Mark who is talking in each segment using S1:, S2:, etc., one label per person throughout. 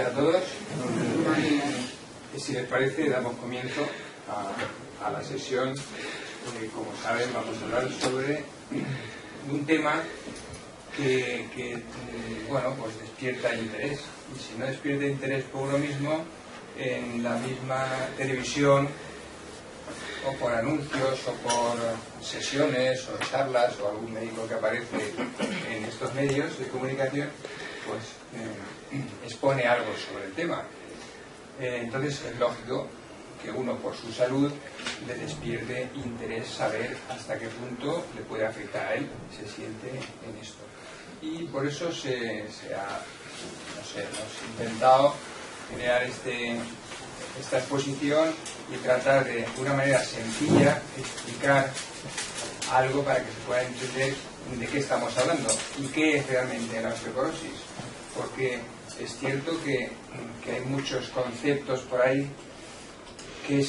S1: días a todos. Si les parece, damos comienzo a la sesión. Como saben, vamos a hablar sobre un tema que bueno, pues despierta interés. Y si no despierta interés por uno mismo, en la misma televisión, o por anuncios, o por sesiones, o charlas, o algún médico que aparece en estos medios de comunicación, pues expone algo sobre el tema. Entonces es lógico que uno, por su salud, le despierte interés saber hasta qué punto le puede afectar a él, se siente en esto. Y por eso hemos intentado generar esta exposición y tratar de una manera sencilla explicar algo para que se pueda entender de qué estamos hablando y qué es realmente la osteoporosis, porque es cierto que hay muchos conceptos por ahí que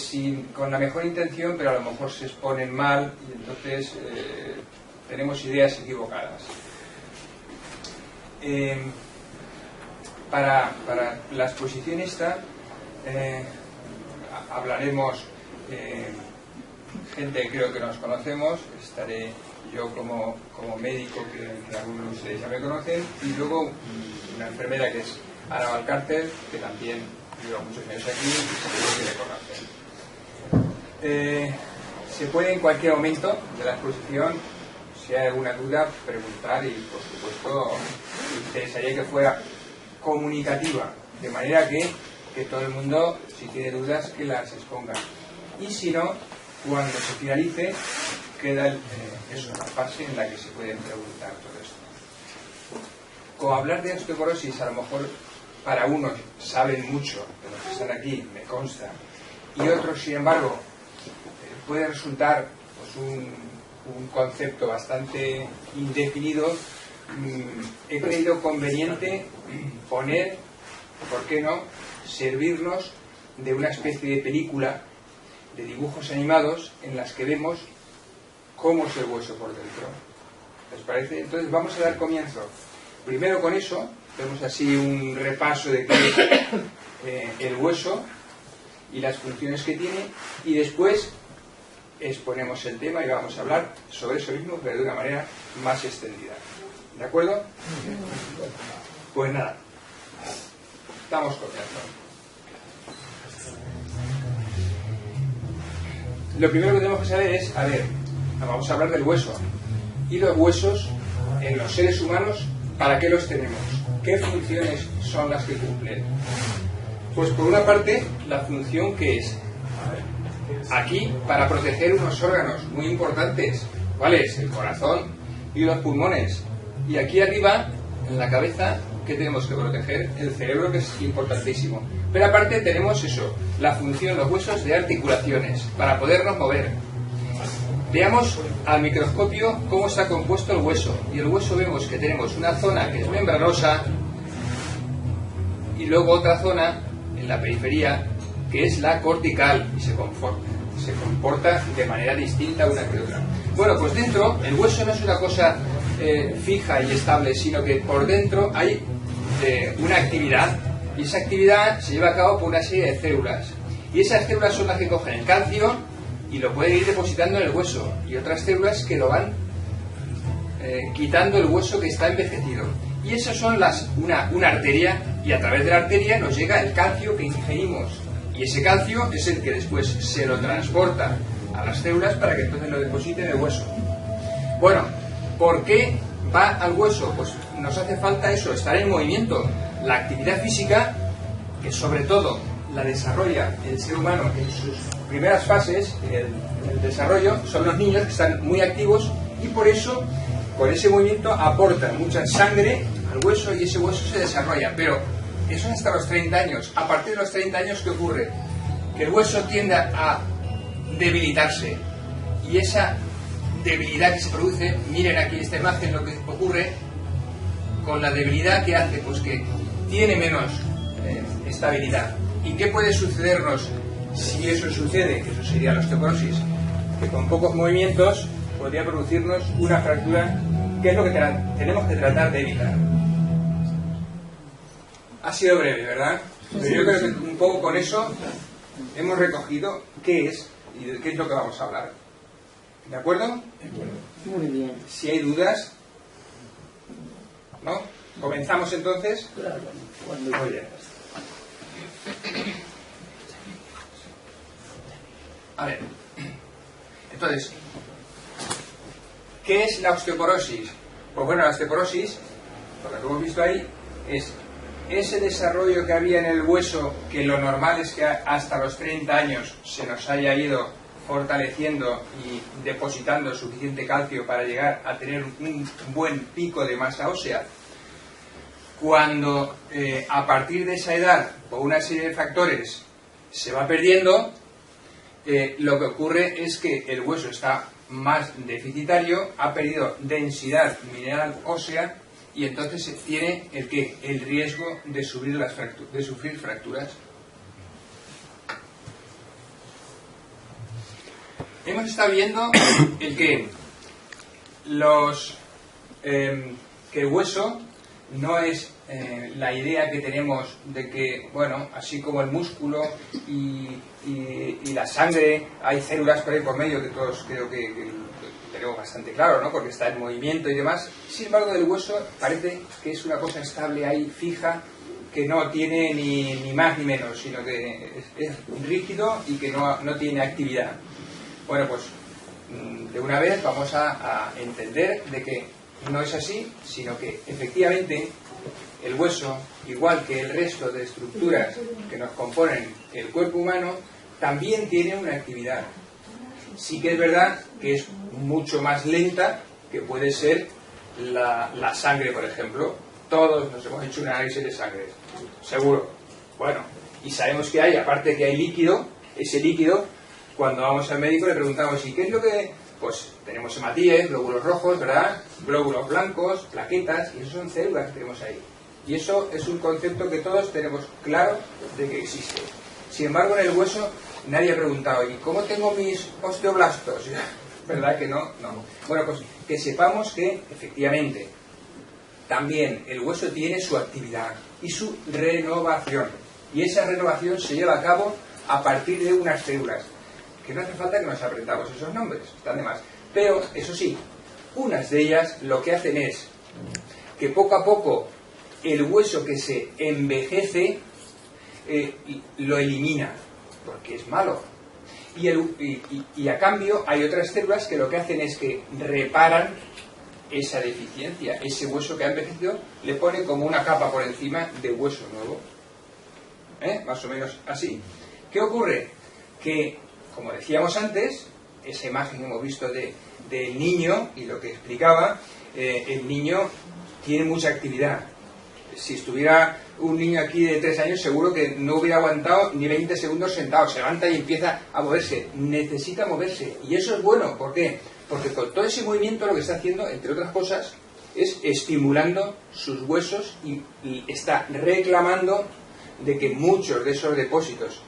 S1: con la mejor intención, pero a lo mejor se exponen mal y entonces tenemos ideas equivocadas. Para la exposición esta hablaremos gente, creo que nos conocemos, estaré yo como médico, que algunos de ustedes ya me conocen, y luego una enfermera que es Ana Valcárcel, que también lleva muchos años aquí y seguro que le conocen. Se puede en cualquier momento de la exposición, si hay alguna duda, preguntar, y por supuesto me interesaría que fuera comunicativa, de manera que todo el mundo, si tiene dudas, que las exponga. Y si no, cuando se finalice, queda una fase en la que se pueden preguntar todo esto. Como hablar de osteoporosis, a lo mejor para unos saben mucho de los que están aquí, me consta, y otros, sin embargo, puede resultar pues, un concepto bastante indefinido. He creído conveniente poner, ¿por qué no?, servirnos de una especie de película de dibujos animados en las que vemos cómo es el hueso por dentro. ¿Les parece? Entonces vamos a dar comienzo primero con eso. Vemos así un repaso de qué es el hueso y las funciones que tiene, y después exponemos el tema y vamos a hablar sobre eso mismo, pero de una manera más extendida. ¿De acuerdo? Pues nada, estamos comenzando. Lo primero que tenemos que saber es, vamos a hablar del hueso. Y los huesos en los seres humanos, ¿para qué los tenemos? ¿Qué funciones son las que cumplen? Pues por una parte, la función que es aquí para proteger unos órganos muy importantes, ¿cuáles? El corazón y los pulmones. Y aquí arriba, en la cabeza, ¿qué tenemos que proteger? El cerebro, que es importantísimo. Pero aparte tenemos eso, la función, los huesos de articulaciones, para podernos mover. Veamos al microscopio cómo está compuesto el hueso. Y el hueso vemos que tenemos una zona que es membranosa y luego otra zona en la periferia que es la cortical y se comporta de manera distinta una que otra. Bueno, pues dentro el hueso no es una cosa fija y estable, sino que por dentro hay una actividad, y esa actividad se lleva a cabo por una serie de células, y esas células son las que cogen el calcio y lo pueden ir depositando en el hueso, y otras células que lo van quitando el hueso que está envejecido, y esas son una arteria, y a través de la arteria nos llega el calcio que ingerimos, y ese calcio es el que después se lo transporta a las células para que entonces lo depositen en el hueso. Bueno, ¿por qué va al hueso? Pues nos hace falta eso, estar en movimiento. La actividad física, que sobre todo la desarrolla el ser humano en sus primeras fases, el desarrollo, son los niños que están muy activos, y por eso, con ese movimiento, aportan mucha sangre al hueso y ese hueso se desarrolla. Pero eso es hasta los 30 años. A partir de los 30 años, ¿qué ocurre? Que el hueso tiende a debilitarse, y esa debilidad que se produce, miren aquí esta imagen lo que ocurre con la debilidad que hace, pues que tiene menos estabilidad. ¿Y qué puede sucedernos si eso sucede? Que eso sería la osteoporosis, que con pocos movimientos podría producirnos una fractura, que es lo que tenemos que tratar de evitar. Ha sido breve, ¿verdad? Pero yo creo que un poco con eso hemos recogido qué es y de qué es lo que vamos a hablar. ¿De acuerdo?
S2: Muy bien.
S1: Si hay dudas, ¿no? ¿Comenzamos entonces?
S2: Claro, cuando
S1: Muy bien. A ver, entonces, ¿qué es la osteoporosis? Pues bueno, la osteoporosis, por lo que hemos visto ahí, es ese desarrollo que había en el hueso, que lo normal es que hasta los 30 años se nos haya ido fortaleciendo y depositando suficiente calcio para llegar a tener un buen pico de masa ósea. Cuando a partir de esa edad, por una serie de factores, se va perdiendo, lo que ocurre es que el hueso está más deficitario, ha perdido densidad mineral ósea y entonces se tiene el riesgo de sufrir fracturas. Hemos estado viendo que el hueso no es la idea que tenemos de que, bueno, así como el músculo y la sangre, hay células por ahí por medio que todos creo que tenemos bastante claro, ¿no? Porque está en movimiento y demás. Sin embargo, del hueso parece que es una cosa estable ahí, fija, que no tiene ni más ni menos, sino que es rígido y que no tiene actividad. Bueno, pues de una vez vamos a entender de que no es así, sino que efectivamente el hueso, igual que el resto de estructuras que nos componen el cuerpo humano, también tiene una actividad. Sí que es verdad que es mucho más lenta que puede ser la sangre, por ejemplo. Todos nos hemos hecho un análisis de sangre, seguro. Bueno, y sabemos que hay, aparte que hay líquido, ese líquido, cuando vamos al médico le preguntamos, ¿y qué es lo que...? Pues tenemos hematíes, glóbulos rojos, ¿verdad? Glóbulos blancos, plaquetas, y eso son células que tenemos ahí. Y eso es un concepto que todos tenemos claro de que existe. Sin embargo, en el hueso nadie ha preguntado, ¿y cómo tengo mis osteoblastos? ¿Verdad que no? No. Bueno, pues que sepamos que, efectivamente, también el hueso tiene su actividad y su renovación. Y esa renovación se lleva a cabo a partir de unas células, que no hace falta que nos aprendamos esos nombres, están de más. Pero, eso sí, unas de ellas lo que hacen es que poco a poco el hueso que se envejece lo elimina, porque es malo. Y a cambio hay otras células que lo que hacen es que reparan esa deficiencia. Ese hueso que ha envejecido le pone como una capa por encima de hueso nuevo. Más o menos así. ¿Qué ocurre? Que, como decíamos antes, esa imagen que hemos visto del niño y lo que explicaba, el niño tiene mucha actividad. Si estuviera un niño aquí de 3 años, seguro que no hubiera aguantado ni 20 segundos sentado. Se levanta y empieza a moverse. Necesita moverse. Y eso es bueno. ¿Por qué? Porque con todo ese movimiento lo que está haciendo, entre otras cosas, es estimulando sus huesos y está reclamando de que muchos de esos depósitos,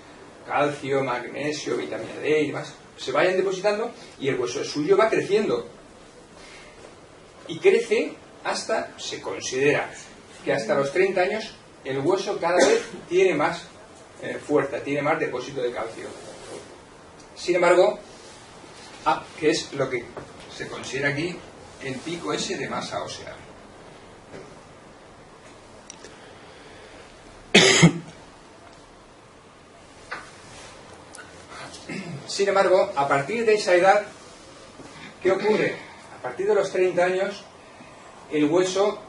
S1: calcio, magnesio, vitamina D y demás, se vayan depositando y el hueso suyo va creciendo. Y crece hasta, se considera que hasta los 30 años el hueso cada vez tiene más fuerza, tiene más depósito de calcio. Sin embargo, que es lo que se considera aquí el pico ese de masa ósea. Sin embargo, a partir de esa edad, ¿qué ocurre? A partir de los 30 años, el hueso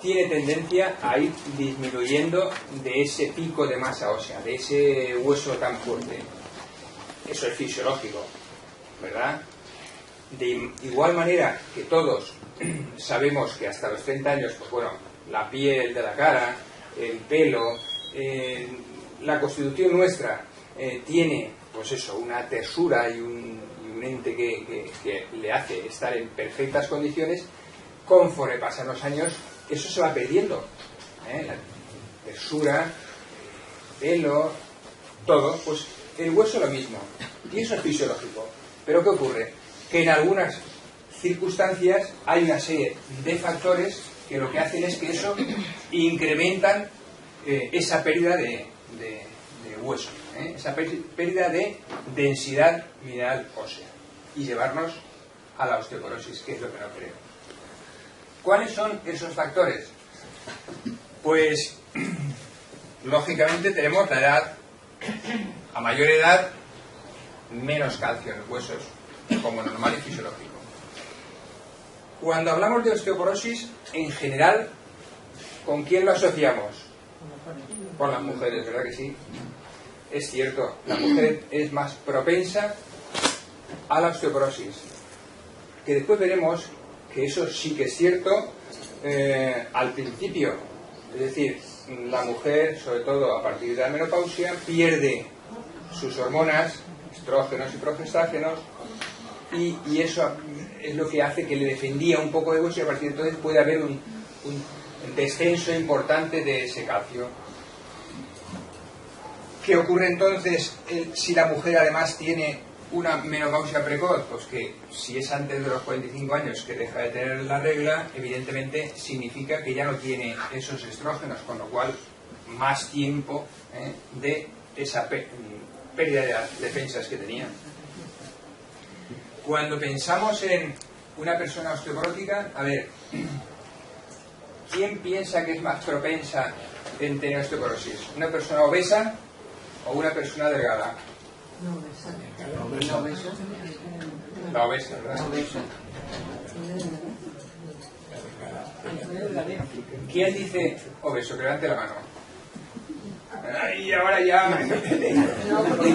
S1: tiene tendencia a ir disminuyendo de ese pico de masa ósea, de ese hueso tan fuerte. Eso es fisiológico, ¿verdad? De igual manera que todos sabemos que hasta los 30 años, pues bueno, la piel de la cara, el pelo, la constitución nuestra tiene, pues eso, una tersura y un ente que le hace estar en perfectas condiciones. Conforme pasan los años, eso se va perdiendo. La tersura, el pelo, todo, pues el hueso lo mismo. Y eso es fisiológico. Pero ¿qué ocurre? Que en algunas circunstancias hay una serie de factores que lo que hacen es que eso incrementan esa pérdida de hueso, esa pérdida de densidad mineral ósea y llevarnos a la osteoporosis, que es lo que no queremos. ¿Cuáles son esos factores? Pues lógicamente tenemos la edad. A mayor edad, menos calcio en los huesos, como normal y fisiológico. Cuando hablamos de osteoporosis, en general, ¿con quién lo asociamos? Con las mujeres, ¿verdad que sí? Es cierto, la mujer es más propensa a la osteoporosis. Que después veremos que eso sí que es cierto al principio. Es decir, la mujer, sobre todo a partir de la menopausia, pierde sus hormonas, estrógenos y progestágenos, y eso es lo que hace que le defendía un poco de hueso, y a partir de entonces puede haber un descenso importante de ese calcio. ¿Qué ocurre entonces si la mujer además tiene una menopausia precoz? Pues que si es antes de los 45 años que deja de tener la regla, evidentemente significa que ya no tiene esos estrógenos, con lo cual más tiempo de esa pérdida de las defensas que tenía. Cuando pensamos en una persona osteoporótica, a ver, ¿quién piensa que es más propensa en tener osteoporosis? ¿Una persona obesa o una persona delgada? La obesa, ¿verdad? ¿Quién dice obeso? Que levante la mano. Y ahora ya...
S3: No, porque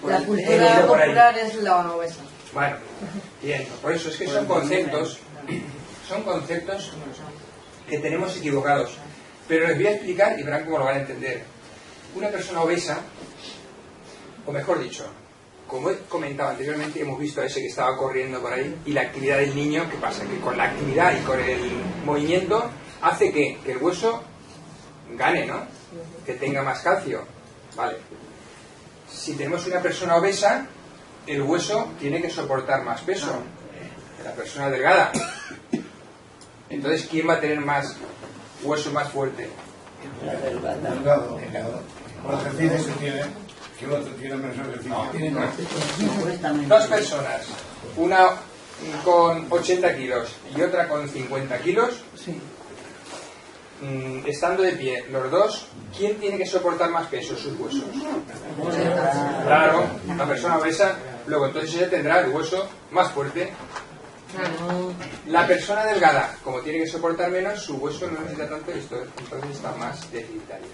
S3: la cultura popular es la obesa.
S1: Bueno, bien, por eso es que son conceptos que tenemos equivocados. Pero les voy a explicar y verán cómo lo van a entender. Una persona obesa, o mejor dicho, como he comentado anteriormente, hemos visto a ese que estaba corriendo por ahí, y la actividad del niño, ¿qué pasa? Que con la actividad y con el movimiento hace que el hueso gane, ¿no? Que tenga más calcio. Vale. Si tenemos una persona obesa, el hueso tiene que soportar más peso que la persona delgada. Entonces, ¿quién va a tener más hueso más fuerte?
S4: Delgado. Por ejercicio se tiene que el otro tiene menos ejercicio.
S1: No. Dos personas, una con 80 kilos y otra con 50 kilos, estando de pie, los dos, ¿quién tiene que soportar más peso? Sus huesos. Claro, la persona obesa, luego entonces ella tendrá el hueso más fuerte. La persona delgada, como tiene que soportar menos, su hueso no necesita tanto esto, entonces está más deficitaria.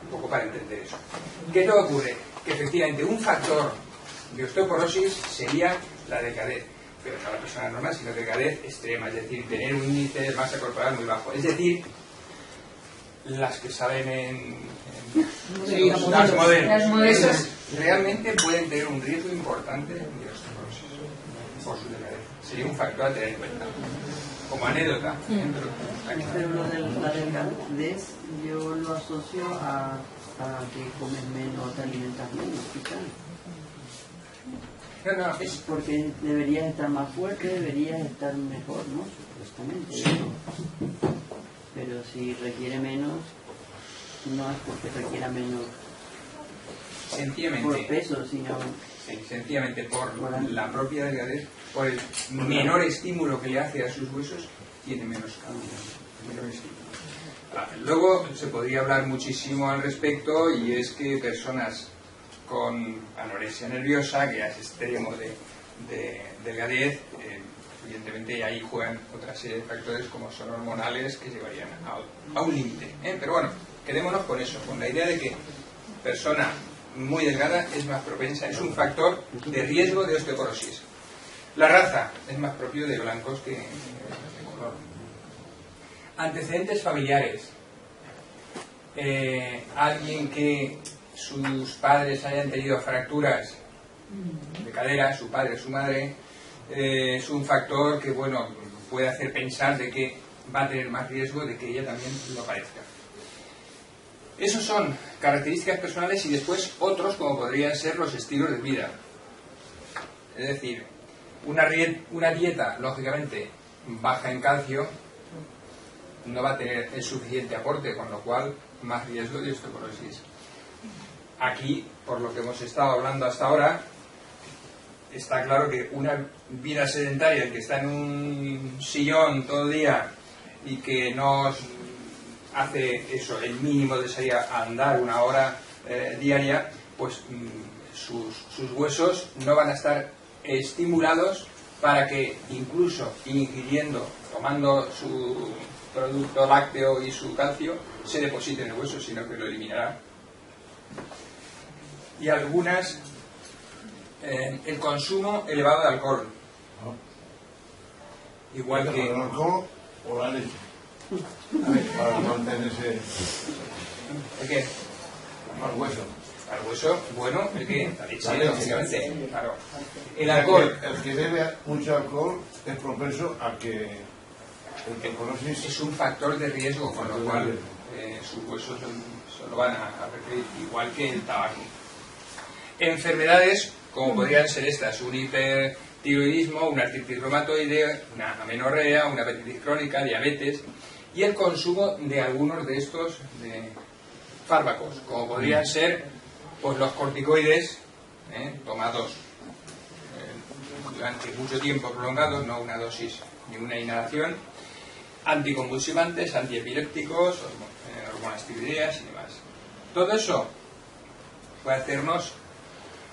S1: Un poco para entender eso. ¿Qué es lo que ocurre? Que efectivamente un factor de osteoporosis sería la delgadez, pero no la persona normal, sino delgadez extrema, es decir, tener un índice de masa corporal muy bajo. Es decir, las que salen en las modernas, esas realmente pueden tener un riesgo importante de osteoporosis por su delgadez. Sería un factor a tener en cuenta. Como anécdota.
S2: Pero lo de la delgadez yo lo asocio a que comes menos, te alimentas menos, quizás.
S1: No, es
S2: porque deberías estar más fuerte, deberías estar mejor, ¿no? Supuestamente.
S1: Sí.
S2: Pero si requiere menos, no es porque requiera menos
S1: sencillamente
S2: por peso, sino...
S1: Sí, sencillamente por la propia delgadez, por el menor estímulo que le hace a sus huesos, tiene menos cambio, menor estímulo. Luego se podría hablar muchísimo al respecto, y es que personas con anorexia nerviosa, que es extremo de delgadez, evidentemente ahí juegan otra serie de factores como son hormonales que llevarían a un límite. Pero bueno, quedémonos con eso, con la idea de que persona muy delgada es más propensa, es un factor de riesgo de osteoporosis. La raza es más propio de blancos que de color. Antecedentes familiares. Alguien que sus padres hayan tenido fracturas de cadera, su padre, su madre, es un factor que, bueno, puede hacer pensar de que va a tener más riesgo de que ella también lo padezca. Esos son características personales, y después otros como podrían ser los estilos de vida. Es decir, una dieta lógicamente baja en calcio no va a tener el suficiente aporte, con lo cual más riesgo de osteoporosis. Aquí, por lo que hemos estado hablando hasta ahora, está claro que una vida sedentaria, el que está en un sillón todo el día y que no hace eso, el mínimo de salir a andar una hora diaria, pues sus huesos no van a estar estimulados para que incluso ingiriendo, tomando su producto lácteo y su calcio, se deposite en el hueso, sino que lo eliminará. Y algunas, el consumo elevado de alcohol. Igual que...
S4: ¿El alcohol o la leche? Para mantenerse...
S1: ¿El qué?
S4: Al hueso.
S1: Al hueso, bueno, el que la leche,
S4: leche.
S1: lógicamente, claro. El alcohol
S4: El que bebe mucho alcohol es propenso a que la osteoporosis...
S1: es un factor de riesgo, con lo cual sus huesos se lo van a referir, igual que el tabaco. Enfermedades como podrían ser estas: un hipertiroidismo, una artritis reumatoide, una amenorrea, una hepatitis crónica, diabetes, y el consumo de algunos de estos fármacos, como podrían ser pues los corticoides, tomados durante mucho tiempo prolongado, no una dosis ni una inhalación, anticonvulsivantes, antiepilépticos, hormonas tiroideas y demás. Todo eso puede hacernos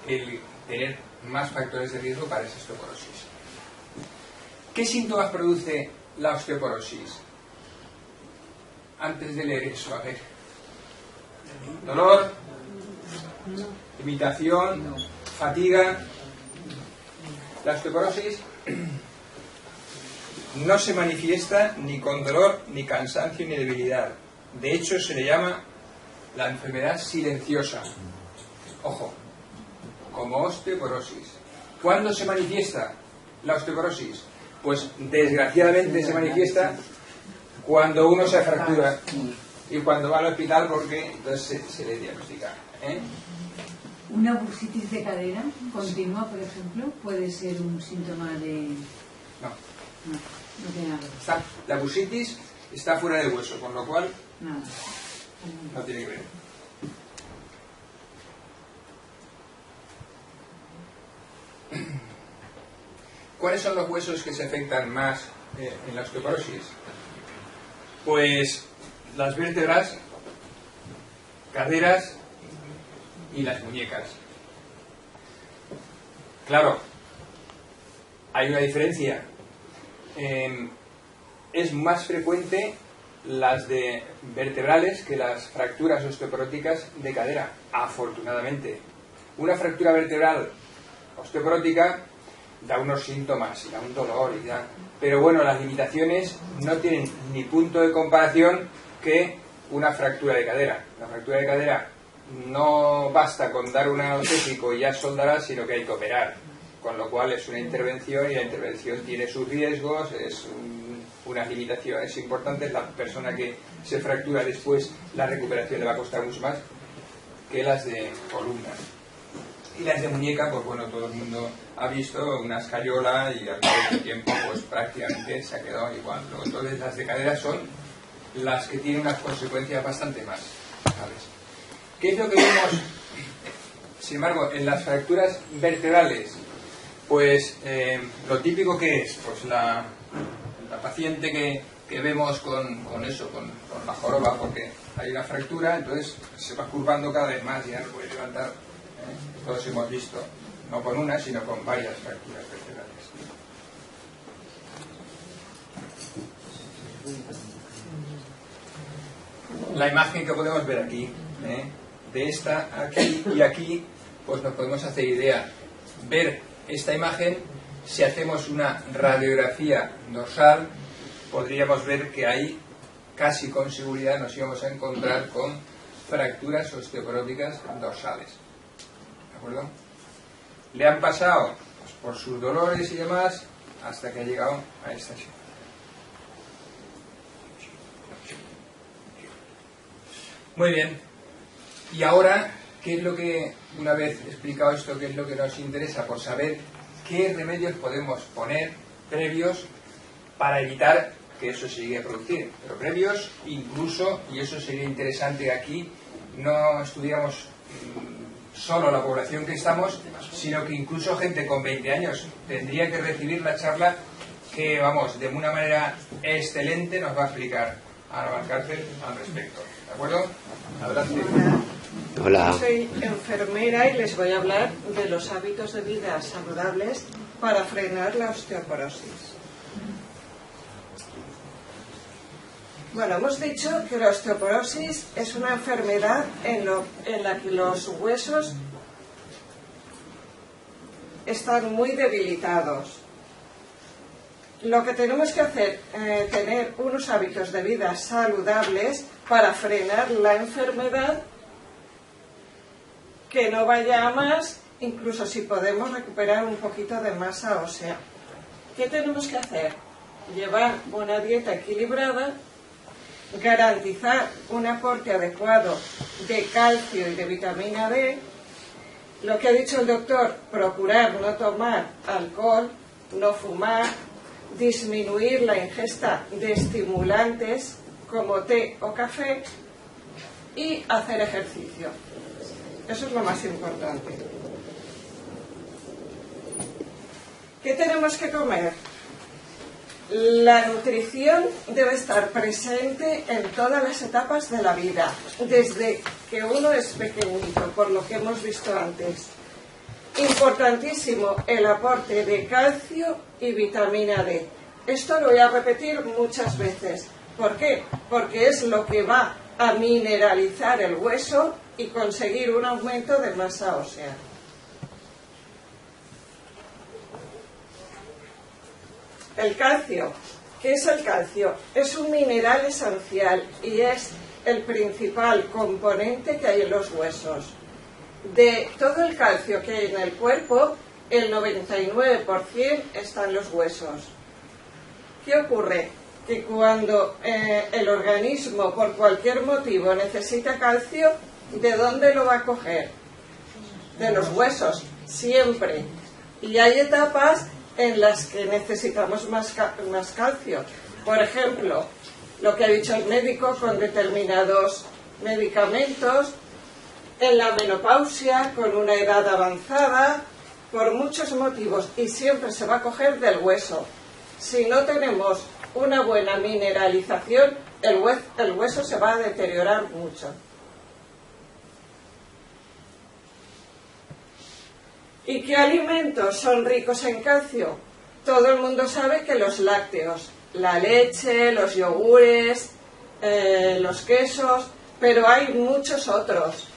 S1: el tener más factores de riesgo para esa osteoporosis. ¿Qué síntomas produce la osteoporosis? Antes de leer eso, a ver. Dolor, limitación, fatiga. La osteoporosis no se manifiesta ni con dolor, ni cansancio, ni debilidad. De hecho, se le llama la enfermedad silenciosa. Ojo, como osteoporosis. ¿Cuándo se manifiesta la osteoporosis? Pues desgraciadamente se manifiesta cuando uno se fractura y cuando va al hospital, porque entonces se le diagnostica.
S5: ¿Una bursitis de cadera continua, por ejemplo, puede ser un síntoma de...? No tiene nada.
S1: La bursitis está fuera del hueso, con lo cual
S5: Nada.
S1: no tiene que ver. ¿Cuáles son los huesos que se afectan más en la osteoporosis? Pues las vértebras, caderas y las muñecas. Claro, hay una diferencia. Es más frecuente las de vertebrales que las fracturas osteoporóticas de cadera, afortunadamente. Una fractura vertebral osteoporótica da unos síntomas y da un dolor y da... Pero bueno, las limitaciones no tienen ni punto de comparación que una fractura de cadera. La fractura de cadera no basta con dar un anestésico y ya soldará, sino que hay que operar. Con lo cual es una intervención y la intervención tiene sus riesgos, es unas limitaciones importantes. La persona que se fractura después, la recuperación le va a costar mucho más que las de columna. Y las de muñeca, pues bueno, todo el mundo ha visto una escayola y al cabo del tiempo pues prácticamente se ha quedado igual. Luego, entonces las de cadera son las que tienen unas consecuencias bastante más graves. ¿Qué es lo que vemos, sin embargo, en las fracturas vertebrales? Pues lo típico que es, pues la paciente que vemos con eso, con la joroba, porque hay una fractura, entonces se va curvando cada vez más y ya no puede levantar. Todos hemos visto, no con una, sino con varias fracturas vertebrales. La imagen que podemos ver aquí, de esta aquí y aquí, pues nos podemos hacer idea. Ver esta imagen, si hacemos una radiografía dorsal, podríamos ver que ahí casi con seguridad nos íbamos a encontrar con fracturas osteoporóticas dorsales. ¿De acuerdo? Le han pasado pues, por sus dolores y demás hasta que ha llegado a esta situación. Muy bien. Y ahora, ¿qué es lo que, una vez explicado esto, qué es lo que nos interesa? Por saber qué remedios podemos poner previos para evitar que eso se llegue a producir, pero previos incluso, y eso sería interesante aquí, no estudiamos solo la población que estamos, sino que incluso gente con 20 años tendría que recibir la charla que, vamos, de una manera excelente nos va a explicar Ana Valcárcel al respecto. ¿De acuerdo? Adelante.
S6: Hola.
S7: Soy enfermera y les voy a hablar de los hábitos de vida saludables para frenar la osteoporosis. Bueno, hemos dicho que la osteoporosis es una enfermedad en la que los huesos están muy debilitados. Lo que tenemos que hacer es tener unos hábitos de vida saludables para frenar la enfermedad, que no vaya a más, incluso si podemos recuperar un poquito de masa ósea. ¿Qué tenemos que hacer? Llevar una dieta equilibrada, garantizar un aporte adecuado de calcio y de vitamina D. Lo que ha dicho el doctor, procurar no tomar alcohol, no fumar, disminuir la ingesta de estimulantes como té o café y hacer ejercicio. Eso es lo más importante. ¿Qué tenemos que comer? La nutrición debe estar presente en todas las etapas de la vida, desde que uno es pequeñito, por lo que hemos visto antes. Importantísimo el aporte de calcio y vitamina D. Esto lo voy a repetir muchas veces. ¿Por qué? Porque es lo que va a mineralizar el hueso y conseguir un aumento de masa ósea. El calcio. ¿Qué es el calcio? Es un mineral esencial y es el principal componente que hay en los huesos. De todo el calcio que hay en el cuerpo, el 99% está en los huesos. ¿Qué ocurre? Que cuando el organismo, por cualquier motivo, necesita calcio, ¿de dónde lo va a coger? De los huesos, siempre. Y hay etapas en las que necesitamos más calcio. Por ejemplo, lo que ha dicho el médico con determinados medicamentos, en la menopausia, con una edad avanzada, por muchos motivos, y siempre se va a coger del hueso. Si no tenemos una buena mineralización, el hueso se va a deteriorar mucho. ¿Y qué alimentos son ricos en calcio? Todo el mundo sabe que los lácteos, la leche, los yogures, los quesos, pero hay muchos otros.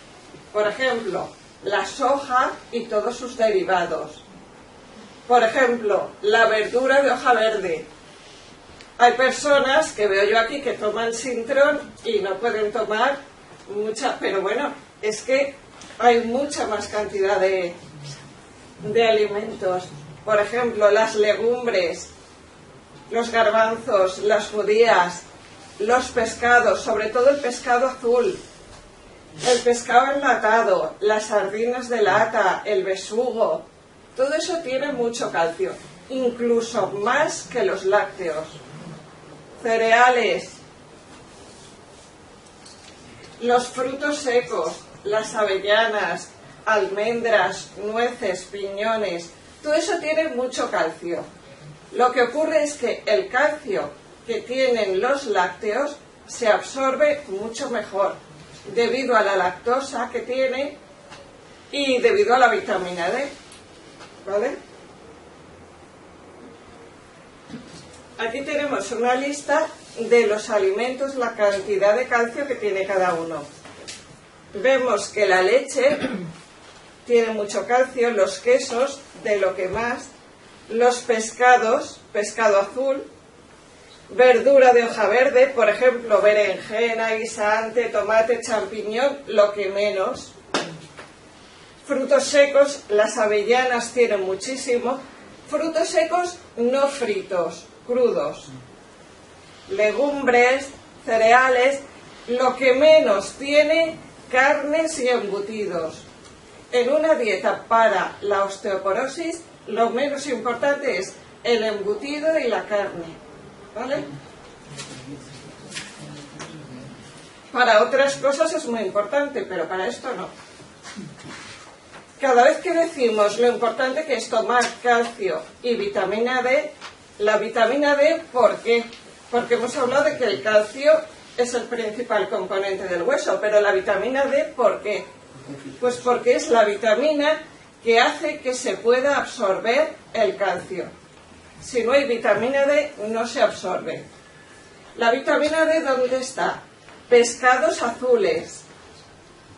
S7: Por ejemplo, la soja y todos sus derivados. Por ejemplo, la verdura de hoja verde. Hay personas que veo yo aquí que toman Sintrón y no pueden tomar mucha, pero bueno, es que hay mucha más cantidad de alimentos. Por ejemplo, las legumbres, los garbanzos, las judías, los pescados, sobre todo el pescado azul, el pescado enlatado, las sardinas de lata, el besugo, todo eso tiene mucho calcio, incluso más que los lácteos. Cereales, los frutos secos, las avellanas, almendras, nueces, piñones, todo eso tiene mucho calcio. Lo que ocurre es que el calcio que tienen los lácteos se absorbe mucho mejor debido a la lactosa que tiene y debido a la vitamina D. ¿Vale? Aquí tenemos una lista de los alimentos, la cantidad de calcio que tiene cada uno. Vemos que la leche tiene mucho calcio, los quesos, de lo que más, los pescados, pescado azul, verdura de hoja verde, por ejemplo, berenjena, guisante, tomate, champiñón, lo que menos. Frutos secos, las avellanas tienen muchísimo. Frutos secos no fritos, crudos. Legumbres, cereales, lo que menos tiene, carnes y embutidos. En una dieta para la osteoporosis, lo menos importante es el embutido y la carne, ¿vale? Para otras cosas es muy importante, pero para esto no. Cada vez que decimos lo importante que es tomar calcio y vitamina D, la vitamina D, ¿por qué? Porque hemos hablado de que el calcio es el principal componente del hueso, pero la vitamina D, ¿por qué? Pues porque es la vitamina que hace que se pueda absorber el calcio. Si no hay vitamina D, no se absorbe. ¿La vitamina D dónde está? Pescados azules,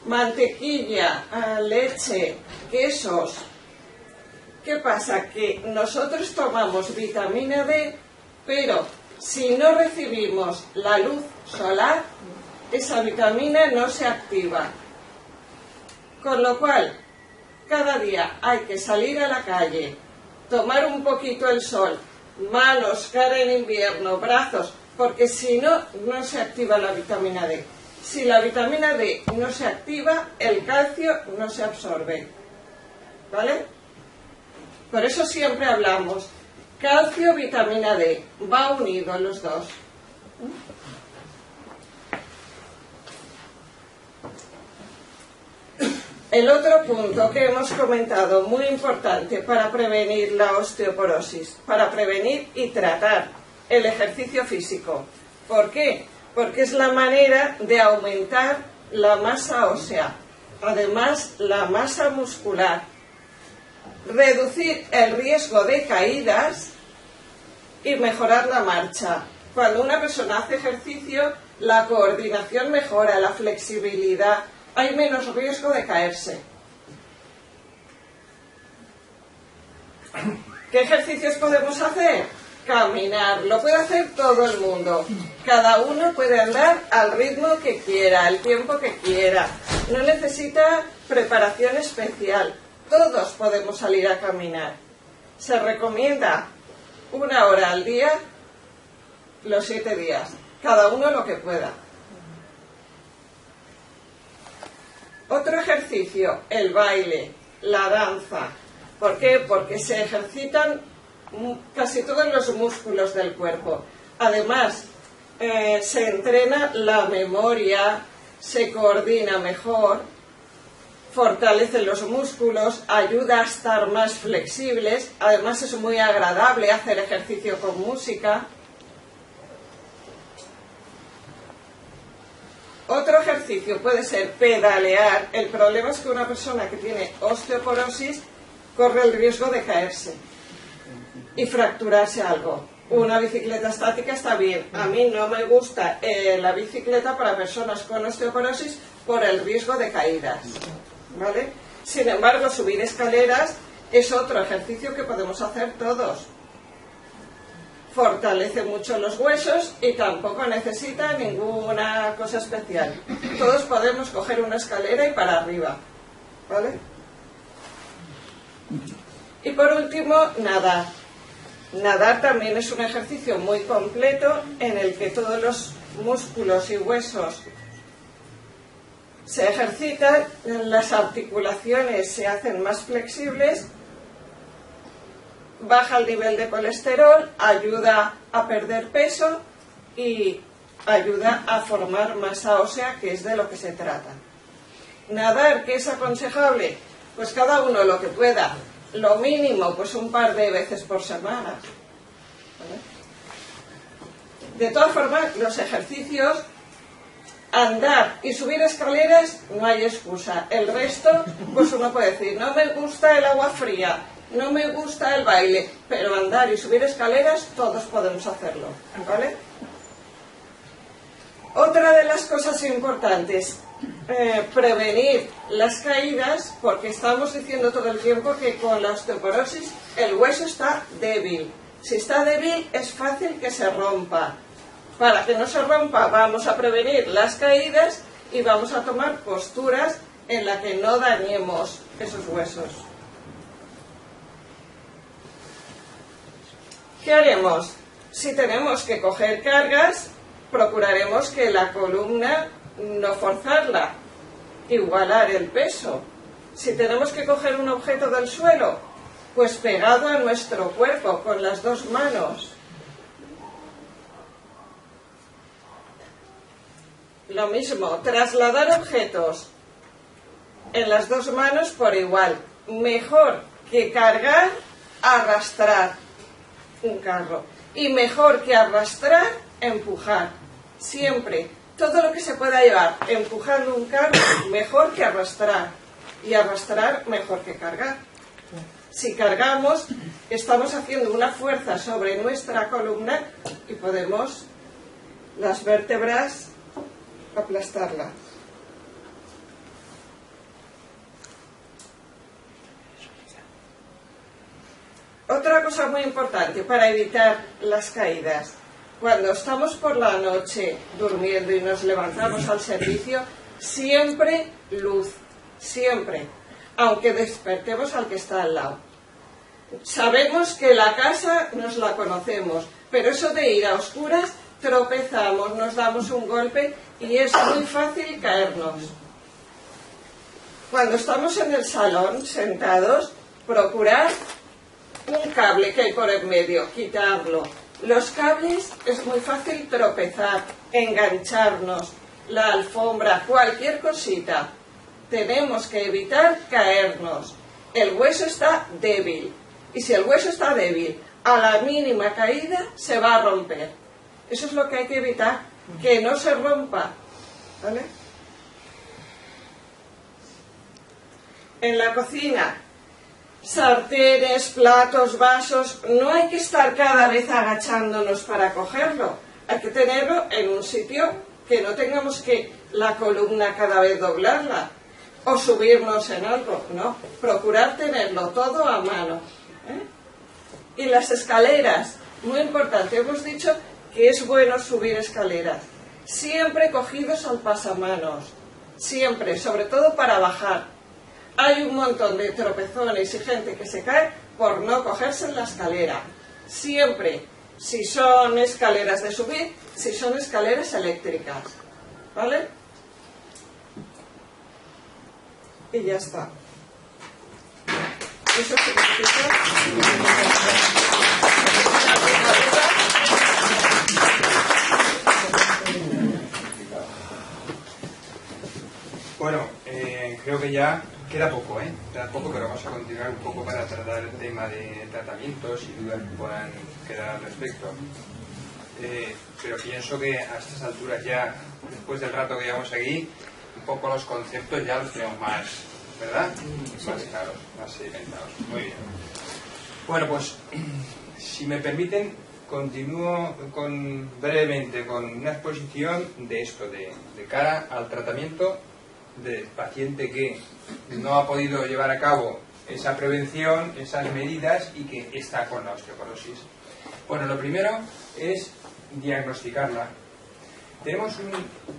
S7: mantequilla, leche, quesos. ¿Qué pasa? Que nosotros tomamos vitamina D, pero si no recibimos la luz solar, esa vitamina no se activa. Con lo cual, cada día hay que salir a la calle, tomar un poquito el sol, manos, cara en invierno, brazos, porque si no, no se activa la vitamina D. Si la vitamina D no se activa, el calcio no se absorbe. ¿Vale? Por eso siempre hablamos, calcio, vitamina D, va unido los dos. El otro punto que hemos comentado, muy importante para prevenir la osteoporosis, para prevenir y tratar el ejercicio físico. ¿Por qué? Porque es la manera de aumentar la masa ósea, además la masa muscular, reducir el riesgo de caídas y mejorar la marcha. Cuando una persona hace ejercicio, la coordinación mejora, la flexibilidad, hay menos riesgo de caerse. ¿Qué ejercicios podemos hacer? Caminar, lo puede hacer todo el mundo. Cada uno puede andar al ritmo que quiera, el tiempo que quiera. No necesita preparación especial. Todos podemos salir a caminar. Se recomienda 1 hora al día, los 7 días. Cada uno lo que pueda. Otro ejercicio, el baile, la danza. ¿Por qué? Porque se ejercitan casi todos los músculos del cuerpo. Además, se entrena la memoria, se coordina mejor, fortalece los músculos, ayuda a estar más flexibles. Además, es muy agradable hacer ejercicio con música. Otro ejercicio puede ser pedalear. El problema es que una persona que tiene osteoporosis corre el riesgo de caerse y fracturarse algo. Una bicicleta estática está bien. A mí no me gusta la bicicleta para personas con osteoporosis por el riesgo de caídas, ¿vale? Sin embargo, subir escaleras es otro ejercicio que podemos hacer todos. Fortalece mucho los huesos y tampoco necesita ninguna cosa especial. Todos podemos coger una escalera y para arriba, ¿vale? Y por último, nadar. Nadar también es un ejercicio muy completo en el que todos los músculos y huesos se ejercitan, las articulaciones se hacen más flexibles, baja el nivel de colesterol, ayuda a perder peso y ayuda a formar masa ósea, que es de lo que se trata. Nadar, ¿qué es aconsejable? Pues cada uno lo que pueda. Lo mínimo, pues un par de veces por semana. ¿Vale? De todas formas, los ejercicios, andar y subir escaleras, no hay excusa. El resto, pues uno puede decir, no me gusta el agua fría, no me gusta el baile, pero andar y subir escaleras, todos podemos hacerlo, ¿vale? Otra de las cosas importantes, prevenir las caídas, porque estamos diciendo todo el tiempo que con la osteoporosis el hueso está débil. Si está débil es fácil que se rompa. Para que no se rompa vamos a prevenir las caídas y vamos a tomar posturas en las que no dañemos esos huesos. ¿Qué haremos? Si tenemos que coger cargas, procuraremos que la columna no forzarla, igualar el peso. Si tenemos que coger un objeto del suelo, pues pegado a nuestro cuerpo con las 2 manos. lo mismo, trasladar objetos en las dos manos por igual. Mejor que cargar, arrastrar un carro. Y mejor que arrastrar, empujar. Siempre, todo lo que se pueda llevar empujando un carro, mejor que arrastrar. Y arrastrar, mejor que cargar. Si cargamos, estamos haciendo una fuerza sobre nuestra columna y podemos las vértebras aplastarla. Otra cosa muy importante para evitar las caídas. Cuando estamos por la noche durmiendo y nos levantamos al servicio, siempre luz, siempre, aunque despertemos al que está al lado. Sabemos que la casa nos la conocemos, pero eso de ir a oscuras, tropezamos, nos damos un golpe y es muy fácil caernos. Cuando estamos en el salón sentados, procurar un cable que hay por en medio, quitarlo. Los cables es muy fácil tropezar, engancharnos, la alfombra, cualquier cosita. Tenemos que evitar caernos. El hueso está débil. Y si el hueso está débil, a la mínima caída se va a romper. Eso es lo que hay que evitar, que no se rompa. ¿Vale? En la cocina, sartenes, platos, vasos, no hay que estar cada vez agachándonos para cogerlo. Hay que tenerlo en un sitio que no tengamos que la columna cada vez doblarla o subirnos en algo, no. Procurar tenerlo todo a mano. Y las escaleras, muy importante, hemos dicho que es bueno subir escaleras, siempre cogidos al pasamanos, siempre, sobre todo para bajar. Hay un montón de tropezones y gente que se cae por no cogerse en la escalera, siempre, si son escaleras de subir, si son escaleras eléctricas, ¿vale? Y ya está. Eso significa...
S1: Bueno, creo que ya queda poco, queda poco, pero vamos a continuar un poco para tratar el tema de tratamientos y dudas que puedan quedar al respecto. Pero pienso que a estas alturas ya, después del rato que llevamos aquí, un poco los conceptos ya los tenemos más, ¿verdad? Más claros, más sedimentados. Muy bien. Bueno, pues, si me permiten, continúo brevemente con una exposición de esto, de cara al tratamiento del paciente que no ha podido llevar a cabo esa prevención, esas medidas y que está con la osteoporosis. Bueno, lo primero es diagnosticarla. Tenemos un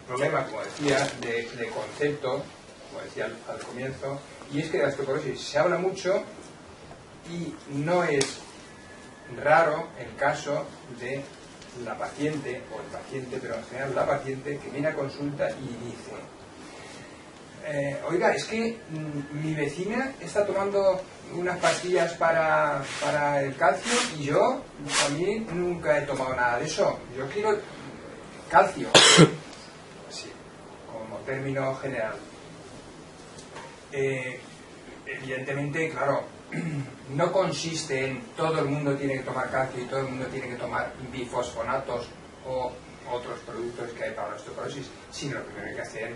S1: problema, como decía, de concepto, como decía al comienzo, y es que de la osteoporosis se habla mucho y no es raro el caso de la paciente, o el paciente, pero en general la paciente, que viene a consulta y dice: oiga, es que mi vecina está tomando unas pastillas para el calcio y yo también nunca he tomado nada de eso. Yo quiero calcio. Sí, como término general. Evidentemente, claro, no consiste en todo el mundo tiene que tomar calcio y todo el mundo tiene que tomar bifosfonatos o otros productos que hay para la osteoporosis, sino lo primero que hay que hacer,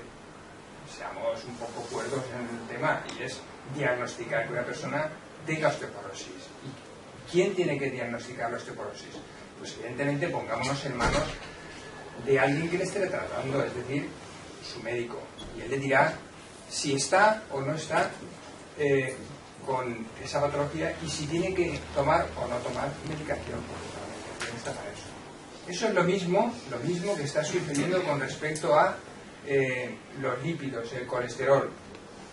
S1: seamos un poco cuerdos en el tema, y es diagnosticar que una persona tenga osteoporosis. ¿Y quién tiene que diagnosticar la osteoporosis? Pues evidentemente pongámonos en manos de alguien que le esté tratando, es decir, su médico, y él le dirá si está o no está con esa patología y si tiene que tomar o no tomar medicación, porque la medicación está para eso. Eso es lo mismo que está sucediendo con respecto a los lípidos, el colesterol,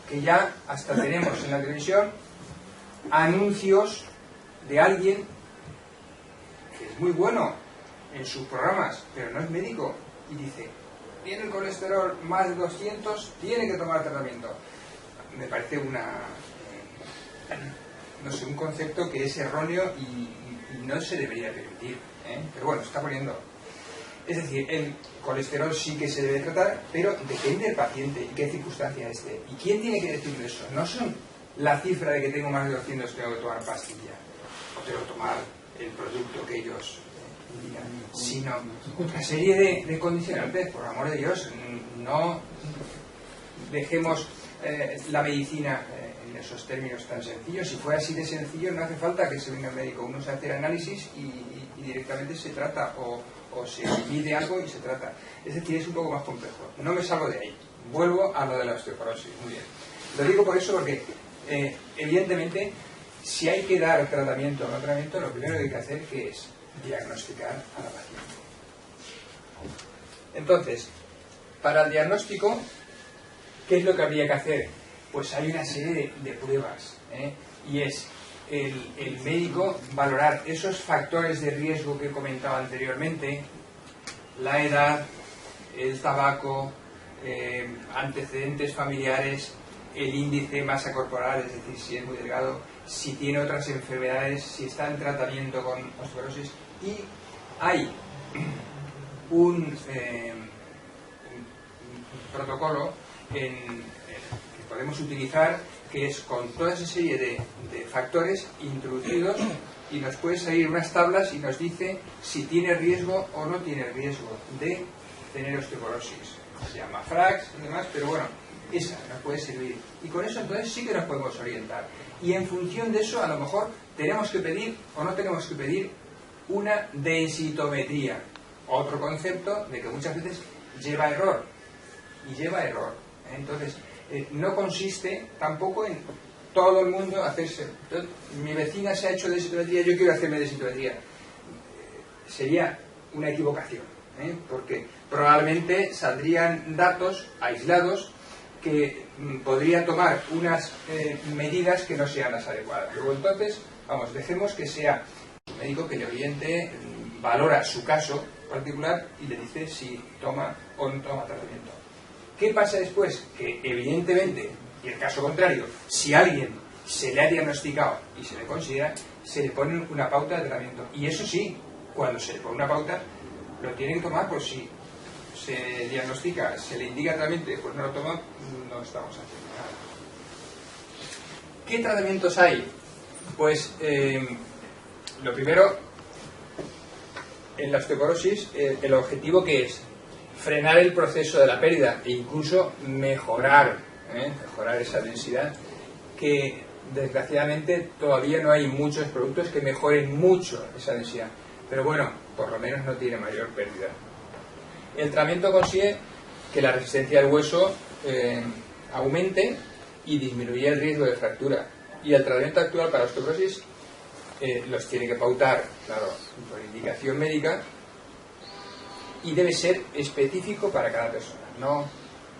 S1: que ya hasta tenemos en la televisión anuncios de alguien que es muy bueno en sus programas, pero no es médico, y dice: tiene el colesterol más de 200, tiene que tomar tratamiento. Me parece un concepto que es erróneo y no se debería permitir, pero bueno, se está poniendo. Es decir, el colesterol sí que se debe tratar, pero depende del paciente y qué circunstancia esté. ¿Y quién tiene que decirle eso? No son la cifra de que tengo más de 200 tengo que tomar pastilla o tengo que tomar el producto que ellos indican, sino una serie de condicionantes. Por amor de Dios, no dejemos la medicina en esos términos tan sencillos. Si fuera así de sencillo, no hace falta que se venga el médico. Uno se hace el análisis y directamente se trata, o se mide algo y se trata. Es decir, es un poco más complejo. No me salgo de ahí. Vuelvo a lo de la osteoporosis. Muy bien. Lo digo por eso porque, evidentemente, si hay que dar tratamiento o no tratamiento, lo primero que hay que hacer que es diagnosticar a la paciente. Entonces, para el diagnóstico, ¿qué es lo que habría que hacer? Pues hay una serie de pruebas, y es el médico valorar esos factores de riesgo que he comentado anteriormente, la edad, el tabaco, antecedentes familiares, el índice de masa corporal, es decir, si es muy delgado, si tiene otras enfermedades, si está en tratamiento con osteoporosis. Y hay un protocolo que podemos utilizar, que es con toda esa serie de factores introducidos, y nos puede salir unas tablas y nos dice si tiene riesgo o no tiene riesgo de tener osteoporosis. Se llama FRAX y demás, pero bueno, esa nos puede servir. Y con eso entonces sí que nos podemos orientar. Y en función de eso, a lo mejor tenemos que pedir o no tenemos que pedir una densitometría. Otro concepto de que muchas veces lleva error. Y lleva error. Entonces, no consiste tampoco en todo el mundo hacerse. Entonces, mi vecina se ha hecho densitometría, yo quiero hacerme densitometría. Sería una equivocación, porque probablemente saldrían datos aislados que podrían tomar unas medidas que no sean las adecuadas. Luego entonces, vamos, dejemos que sea un médico que le oriente, valora su caso particular y le dice si toma o no toma tratamiento. ¿Qué pasa después? Que evidentemente, y el caso contrario, si a alguien se le ha diagnosticado y se le considera, se le pone una pauta de tratamiento. Y eso sí, cuando se le pone una pauta, lo tiene que tomar por si se diagnostica, se le indica tratamiento y después no lo toma, no estamos haciendo nada. ¿Qué tratamientos hay? Pues lo primero, en la osteoporosis, el objetivo que es frenar el proceso de la pérdida e incluso mejorar esa densidad, que desgraciadamente todavía no hay muchos productos que mejoren mucho esa densidad, pero bueno, por lo menos no tiene mayor pérdida. El tratamiento consigue que la resistencia del hueso aumente y disminuye el riesgo de fractura, y el tratamiento actual para osteoporosis los tiene que pautar, claro, por indicación médica, y debe ser específico para cada persona. No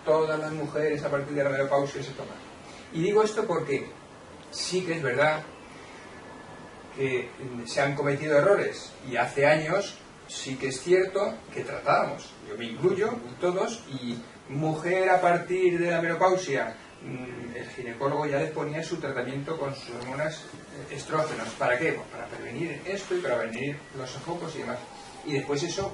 S1: todas las mujeres a partir de la menopausia se toman. Y digo esto porque sí que es verdad que se han cometido errores, y hace años sí que es cierto que tratábamos, yo me incluyo, todos, y mujer a partir de la menopausia, el ginecólogo ya les ponía su tratamiento con sus hormonas estrógenos. ¿Para qué? Pues para prevenir esto y para prevenir los sofocos y demás. Y después eso,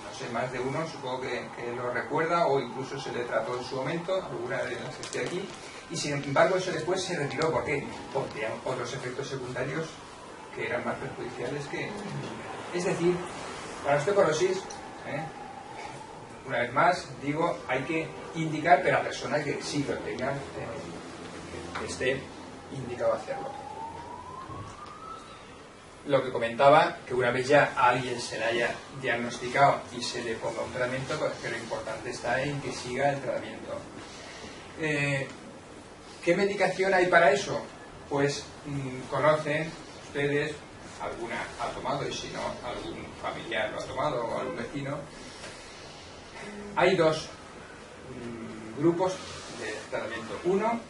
S1: no sé, más de uno supongo que lo recuerda, o incluso se le trató en su momento, alguna de las que esté aquí, y sin embargo eso después se retiró. ¿Por qué? Porque tenían otros efectos secundarios que eran más perjudiciales que... Es decir, para la osteoporosis, una vez más, digo, hay que indicar, pero a la persona que sí lo tenga, que esté indicado a hacerlo. Lo que comentaba, que una vez ya a alguien se le haya diagnosticado y se le ponga un tratamiento, pues que lo importante está en que siga el tratamiento. ¿Qué medicación hay para eso? Pues conocen ustedes, alguna ha tomado, y si no, algún familiar lo ha tomado o algún vecino. Hay dos grupos de tratamiento. Uno,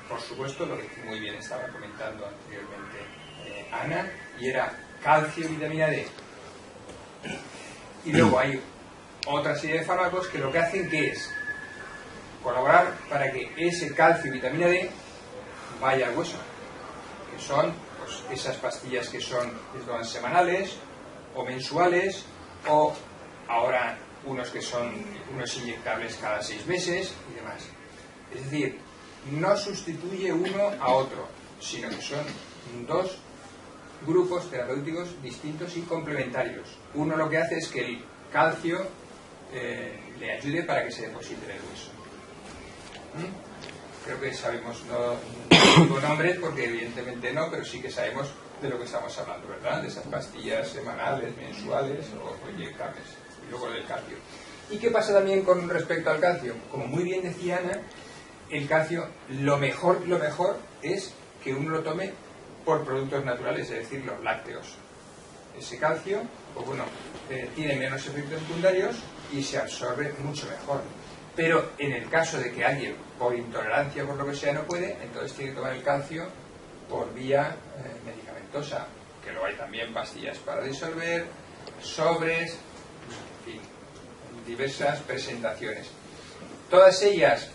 S1: por supuesto, lo que muy bien estaba comentando anteriormente Ana, y era calcio y vitamina D. Y luego hay otra serie de fármacos que lo que hacen que es colaborar para que ese calcio y vitamina D vaya al hueso, que son pues, esas pastillas que son semanales o mensuales, o ahora unos inyectables cada 6 meses y demás. Es decir, no sustituye uno a otro, sino que son dos grupos terapéuticos distintos y complementarios. Uno lo que hace es que el calcio le ayude para que se deposite en el hueso. Creo que sabemos, no digo nombres porque evidentemente no, pero sí que sabemos de lo que estamos hablando, ¿verdad? De esas pastillas semanales, mensuales o inyectables. Y luego del calcio. ¿Y qué pasa también con respecto al calcio? Como muy bien decía Ana, el calcio, lo mejor es que uno lo tome por productos naturales, es decir, los lácteos. Ese calcio, pues bueno, tiene menos efectos secundarios y se absorbe mucho mejor. Pero en el caso de que alguien, por intolerancia o por lo que sea, no puede, entonces tiene que tomar el calcio por vía medicamentosa, que luego hay también pastillas para disolver, sobres, en fin, diversas presentaciones. Todas ellas,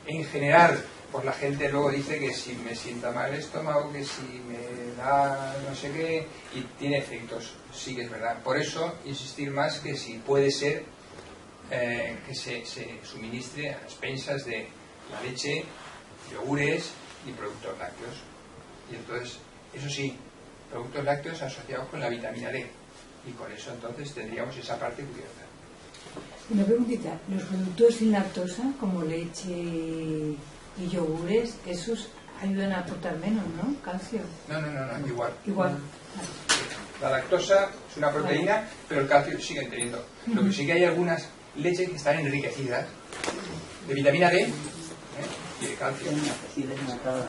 S1: en general, pues la gente luego dice que si me sienta mal el estómago, que si me da no sé qué, y tiene efectos, sí que es verdad. Por eso, insistir más que si puede ser que se suministre a expensas de la leche, yogures y productos lácteos. Y entonces, eso sí, productos lácteos asociados con la vitamina D. Y con eso entonces tendríamos esa parte cubierta.
S5: Una preguntita, los productos sin lactosa, como leche y yogures, esos ayudan a aportar menos, ¿no? Calcio.
S1: No, igual.
S5: Igual.
S1: La lactosa es una proteína, pero el calcio siguen teniendo. Lo que sí que hay algunas leches que están enriquecidas de vitamina D y de calcio.
S2: Y desnatada.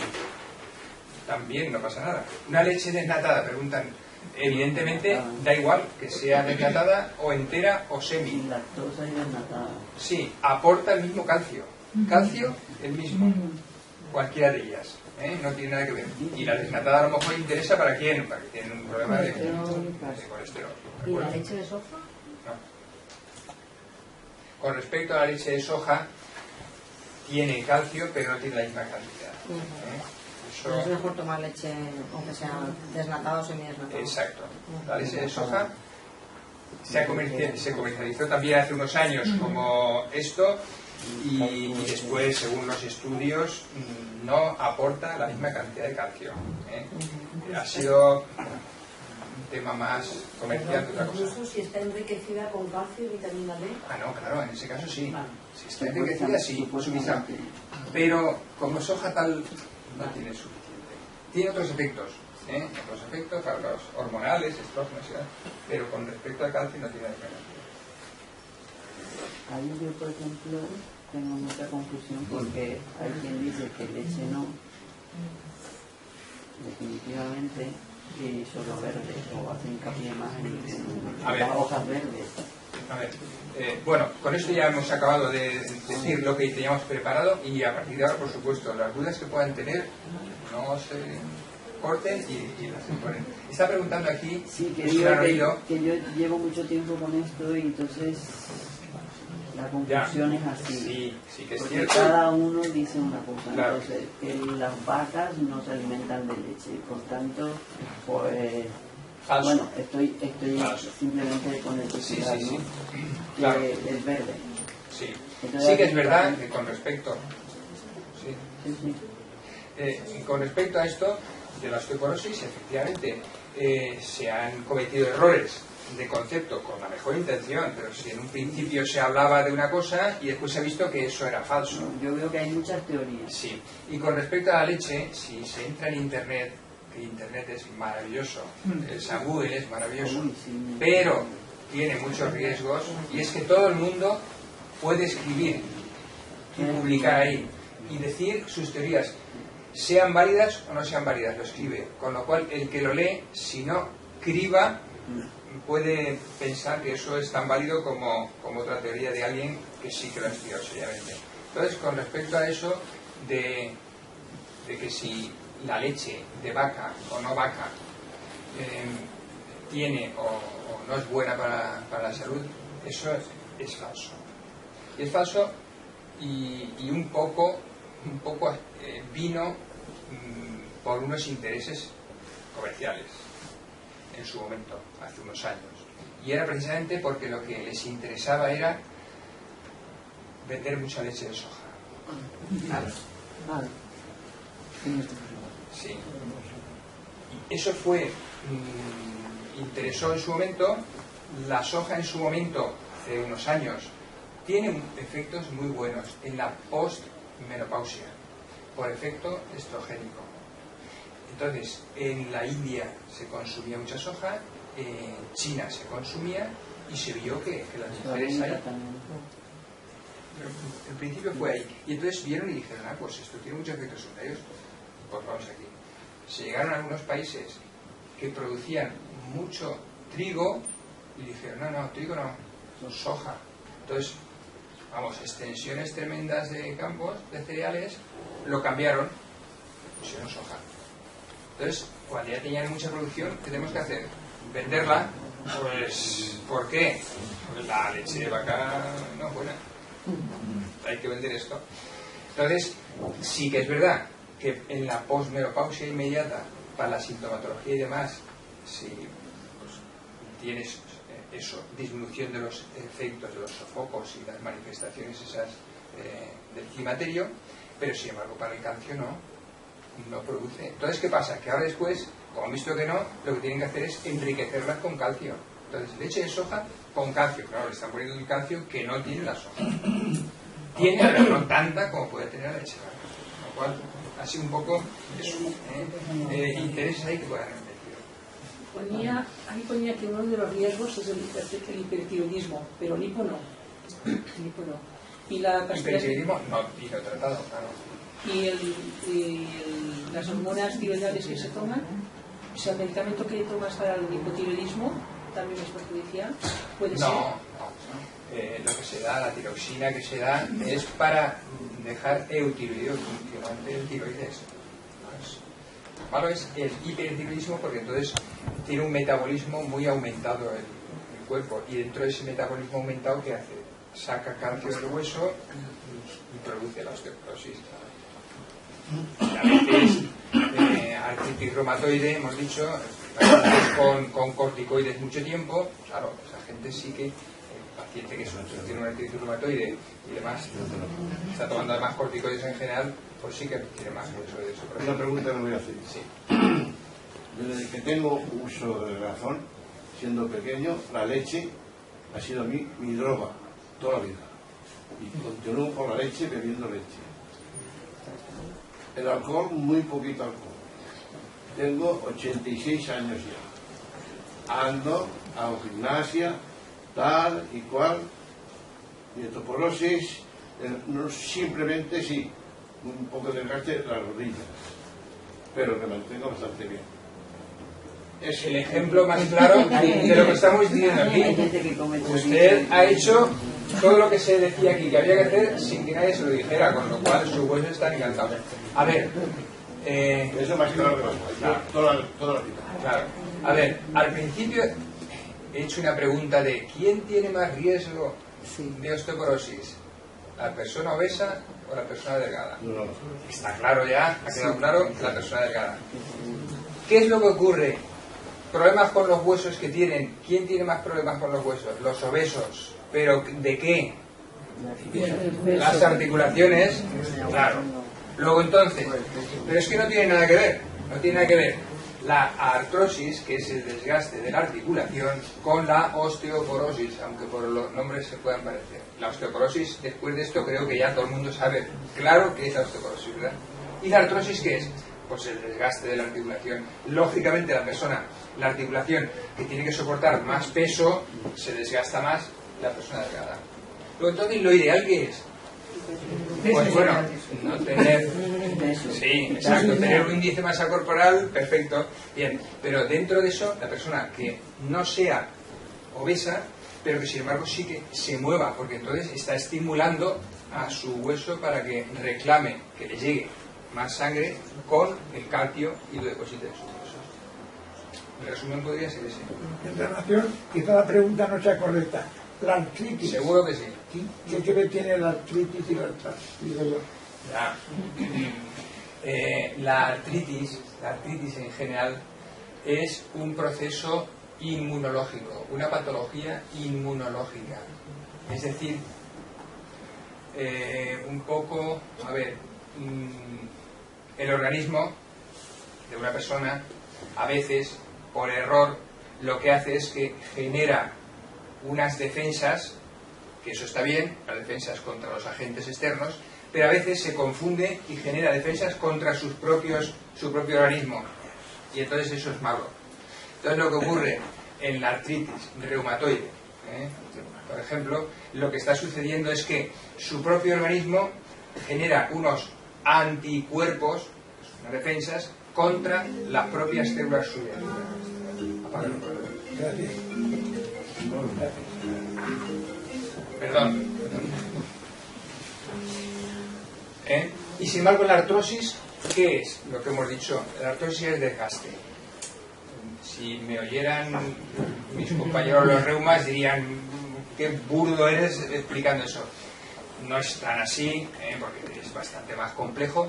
S1: También no pasa nada. Una leche desnatada, preguntan. Evidentemente da igual que sea desnatada o entera o semi.
S2: Sin lactosa y desnatada.
S1: Sí, aporta el mismo calcio. Calcio, el mismo. Cualquiera de ellas. No tiene nada que ver. Y la desnatada a lo mejor interesa para quién, para que tienen un problema de colesterol.
S3: ¿Y la leche de soja?
S1: No. Con respecto a la leche de soja, tiene calcio, pero no tiene la misma cantidad.
S3: Pero es mejor tomar leche, aunque sea desnatada o semidesnatada.
S1: Exacto. La leche de soja se comercializó también hace unos años como esto y después, según los estudios, no aporta la misma cantidad de calcio. Ha sido un tema más comercial que otra cosa.
S3: Incluso si está enriquecida con calcio y vitamina D.
S1: Ah, no, claro, en ese caso sí. Si está enriquecida, sí, suficiente. Pero como soja tal, no tiene suficiente. Tiene otros efectos, otros efectos, claro, los hormonales, estrógenos, pero con respecto al calcio no tiene diferencia.
S2: Ahí yo, por ejemplo, tengo mucha confusión porque hay quien dice que leche no, definitivamente, y solo verde, o hace hincapié más en las hojas verdes.
S1: A ver, bueno, con esto ya hemos acabado de decir lo que teníamos preparado y a partir de ahora, por supuesto, las dudas que puedan tener no se corten y las exponen. Está preguntando aquí,
S2: sí, que yo llevo mucho tiempo con esto y entonces la confusión es así.
S1: Sí, que es
S2: porque
S1: cierto.
S2: cada uno dice una cosa.
S1: Claro.
S2: Entonces, que las vacas no se alimentan de leche, por tanto, pues...
S1: Falso.
S2: Bueno, estoy
S1: Falso.
S2: simplemente con el titular,
S1: sí.
S2: ¿no?
S1: Claro.
S2: Que es verde.
S1: Sí,
S2: Entonces,
S1: sí que es verdad que con respecto...
S2: Sí.
S1: Con respecto a esto de la osteoporosis, efectivamente se han cometido errores de concepto con la mejor intención, pero si en un principio se hablaba de una cosa y después se ha visto que eso era falso.
S2: Yo veo que hay muchas teorías.
S1: Sí, y con respecto a la leche, si se entra en Internet, que Internet es maravilloso, el Google es maravilloso, pero tiene muchos riesgos, y es que todo el mundo puede escribir y publicar ahí y decir sus teorías, sean válidas o no sean válidas, lo escribe, con lo cual el que lo lee, si no criba, puede pensar que eso es tan válido como otra teoría de alguien que sí que lo ha estudiado seriamente. Entonces, con respecto a eso de que si la leche de vaca o no vaca tiene o no es buena para la salud, eso es falso. Y es falso y un poco vino por unos intereses comerciales. en su momento, hace unos años. Y era precisamente porque lo que les interesaba era vender mucha leche de soja. Sí. Y eso fue, interesó en su momento. La soja en su momento, hace unos años, tiene efectos muy buenos en la postmenopausia, por efecto estrogénico. Entonces, en la India se consumía mucha soja, en China se consumía y se vio que las mujeres ahí... Pero en principio fue ahí. Y entonces vieron y dijeron, pues esto tiene muchos efectos secundarios, pues vamos aquí. Se llegaron a algunos países que producían mucho trigo y dijeron, no, trigo no, soja. Entonces, vamos, extensiones tremendas de campos, de cereales, lo cambiaron, pusieron soja. Entonces, cuando ya tenían mucha producción, ¿qué tenemos que hacer? ¿Venderla? Pues, ¿por qué? Pues la leche de vaca no es buena. Hay que vender esto. Entonces, sí que es verdad que en la posmenopausia inmediata, para la sintomatología y demás, si pues, tienes eso, disminución de los efectos de los sofocos y las manifestaciones esas del climaterio, pero sin embargo para el calcio no produce. Entonces, ¿qué pasa? Que ahora después, como han visto que no, lo que tienen que hacer es enriquecerlas con calcio. Entonces, leche de soja con calcio. Claro, le están poniendo el calcio que no tiene la soja. Tiene, pero no tanta como puede tener la leche. Lo cual, así un poco, es intereses ahí que puedan haber metido.
S6: Ahí ponía que uno de los riesgos es el hipertiroidismo, pero el hipo no. Y la
S1: hipertiroidismo no, y lo he tratado, claro.
S6: Y las hormonas tiroidales que se toman, o sea, el medicamento que tomas para el hipotiroidismo también es perjudicial. ¿Puede ser?
S1: No. Lo que se da, la tiroxina que se da, es para dejar eutiroideo funcionante el tiroides. Lo malo es el hipertiroidismo porque entonces tiene un metabolismo muy aumentado el cuerpo, y dentro de ese metabolismo aumentado, ¿qué hace? Saca calcio del hueso y produce la osteoporosis. Y a veces artritis reumatoide, hemos dicho, con corticoides mucho tiempo, claro, esa gente sí que, el paciente que tiene una artritis reumatoide y demás, está tomando además corticoides en general, pues sí que tiene más uso de eso.
S4: Una pregunta que me voy a hacer.
S1: Sí.
S4: Desde que tengo uso de razón, siendo pequeño, la leche ha sido mi droga toda la vida. Y continúo con la leche, bebiendo leche. El alcohol, muy poquito alcohol. Tengo 86 años ya. Ando a gimnasia, tal y cual, y osteoporosis, no, simplemente sí, un poco de desgaste de las rodillas, pero me mantengo bastante bien.
S1: Es el ejemplo más claro de lo que estamos diciendo aquí. Usted ha hecho todo lo que se decía aquí que había que hacer sin que nadie se lo dijera, con lo cual sus huesos están encantados. A ver,
S4: eso más claro que más claro. Toda la vida.
S1: Claro. A ver, al principio he hecho una pregunta de ¿quién tiene más riesgo de osteoporosis? ¿La persona obesa o la persona delgada?
S4: No.
S1: Está claro ya, ha quedado claro, la persona delgada. ¿Qué es lo que ocurre? Problemas con los huesos que tienen. ¿Quién tiene más problemas con los huesos? Los obesos. ¿Pero de qué? Las articulaciones. Claro. Luego entonces, pero es que no tiene nada que ver. No tiene nada que ver la artrosis, que es el desgaste de la articulación, con la osteoporosis, aunque por los nombres se puedan parecer. La osteoporosis, después de esto, creo que ya todo el mundo sabe claro que es la osteoporosis, ¿verdad? ¿Y la artrosis qué es? Pues el desgaste de la articulación. Lógicamente la articulación que tiene que soportar más peso, se desgasta más la persona delgada. Luego entonces, ¿lo ideal qué es? Pues bueno, no tener... Sí, exacto, tener un índice de masa corporal, perfecto, bien. Pero dentro de eso, la persona que no sea obesa, pero que sin embargo sí que se mueva, porque entonces está estimulando a su hueso para que reclame, que le llegue más sangre con el calcio y lo deposite en sus huesos. El resumen podría ser ese.
S8: En relación, quizá la pregunta no sea correcta. La artritis.
S1: Seguro que sí.
S8: ¿Qué que ver tiene la artritis y la artritis? Digo yo.
S1: La artritis en general es un proceso inmunológico, una patología inmunológica. Es decir, un poco, a ver, el organismo de una persona, a veces, por error, lo que hace es que genera unas defensas, que eso está bien, las defensas contra los agentes externos, pero a veces se confunde y genera defensas contra su propio organismo, y entonces eso es malo. Entonces lo que ocurre en la artritis reumatoide, por ejemplo, lo que está sucediendo es que su propio organismo genera unos anticuerpos, unas defensas, contra las propias células suyas. Perdón. Y sin embargo, la artrosis, ¿qué es? Lo que hemos dicho, la artrosis es desgaste. Si me oyeran mis compañeros los reumas dirían qué burdo eres explicando eso. No es tan así, porque es bastante más complejo,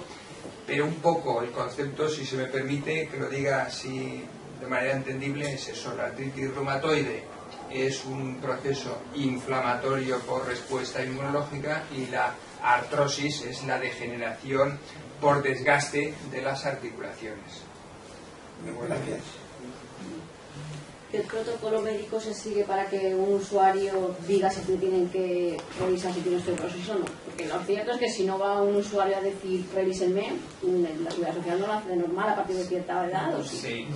S1: pero un poco el concepto, si se me permite que lo diga así de manera entendible, es eso. La artritis reumatoide es un proceso inflamatorio por respuesta inmunológica, y la artrosis es la degeneración por desgaste de las articulaciones.
S8: Gracias.
S9: ¿Qué protocolo médico se sigue para que un usuario diga si tienen que revisar si tiene osteoporosis o no? Porque lo cierto es que si no va un usuario a decir revísenme, la seguridad social no lo hace de normal a partir de cierta edad, ¿o sí?
S1: Sí.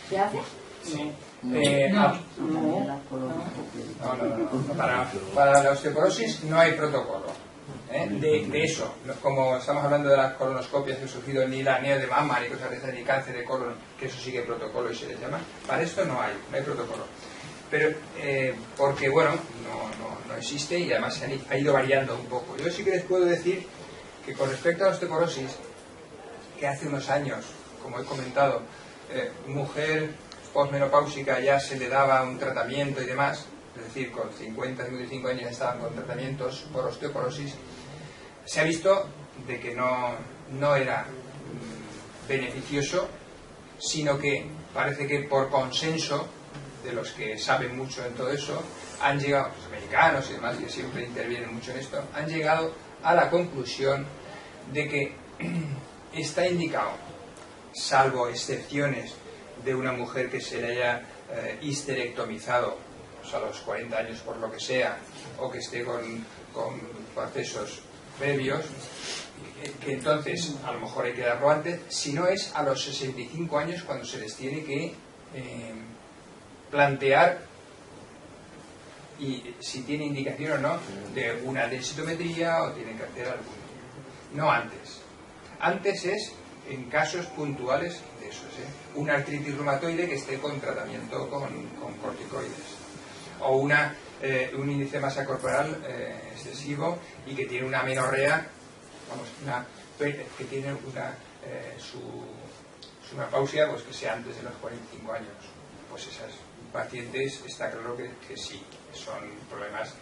S9: ¿Se hace?
S1: Sí.
S2: No.
S1: Para la osteoporosis no hay protocolo. De eso, como estamos hablando de las colonoscopias que han surgido, ni la hernia de mama, ni cosas de esas, ni cáncer de colon, que eso sigue protocolo y se les llama. Para esto no hay protocolo. Pero, porque bueno, no existe, y además se ha ido variando un poco. Yo sí que les puedo decir que con respecto a la osteoporosis, que hace unos años, como he comentado, mujer posmenopáusica ya se le daba un tratamiento y demás, es decir, con 50, 55 años estaban con tratamientos por osteoporosis, se ha visto de que no era beneficioso, sino que parece que por consenso de los que saben mucho en todo eso, han llegado, los americanos y demás, que siempre intervienen mucho en esto, han llegado a la conclusión de que está indicado, salvo excepciones de una mujer que se le haya histerectomizado, o sea, a los 40 años por lo que sea, o que esté con procesos previos, que entonces a lo mejor hay que darlo antes, si no es a los 65 años cuando se les tiene que plantear, y si tiene indicación o no, de una densitometría o tienen que hacer algún. No antes. Antes es en casos puntuales de esos, una artritis reumatoide que esté con tratamiento con corticoides, o un índice de masa corporal excesivo y que tiene una amenorrea, que tiene su menopausia, pues que sea antes de los 45 años. Pues esas pacientes está claro que sí, son problemas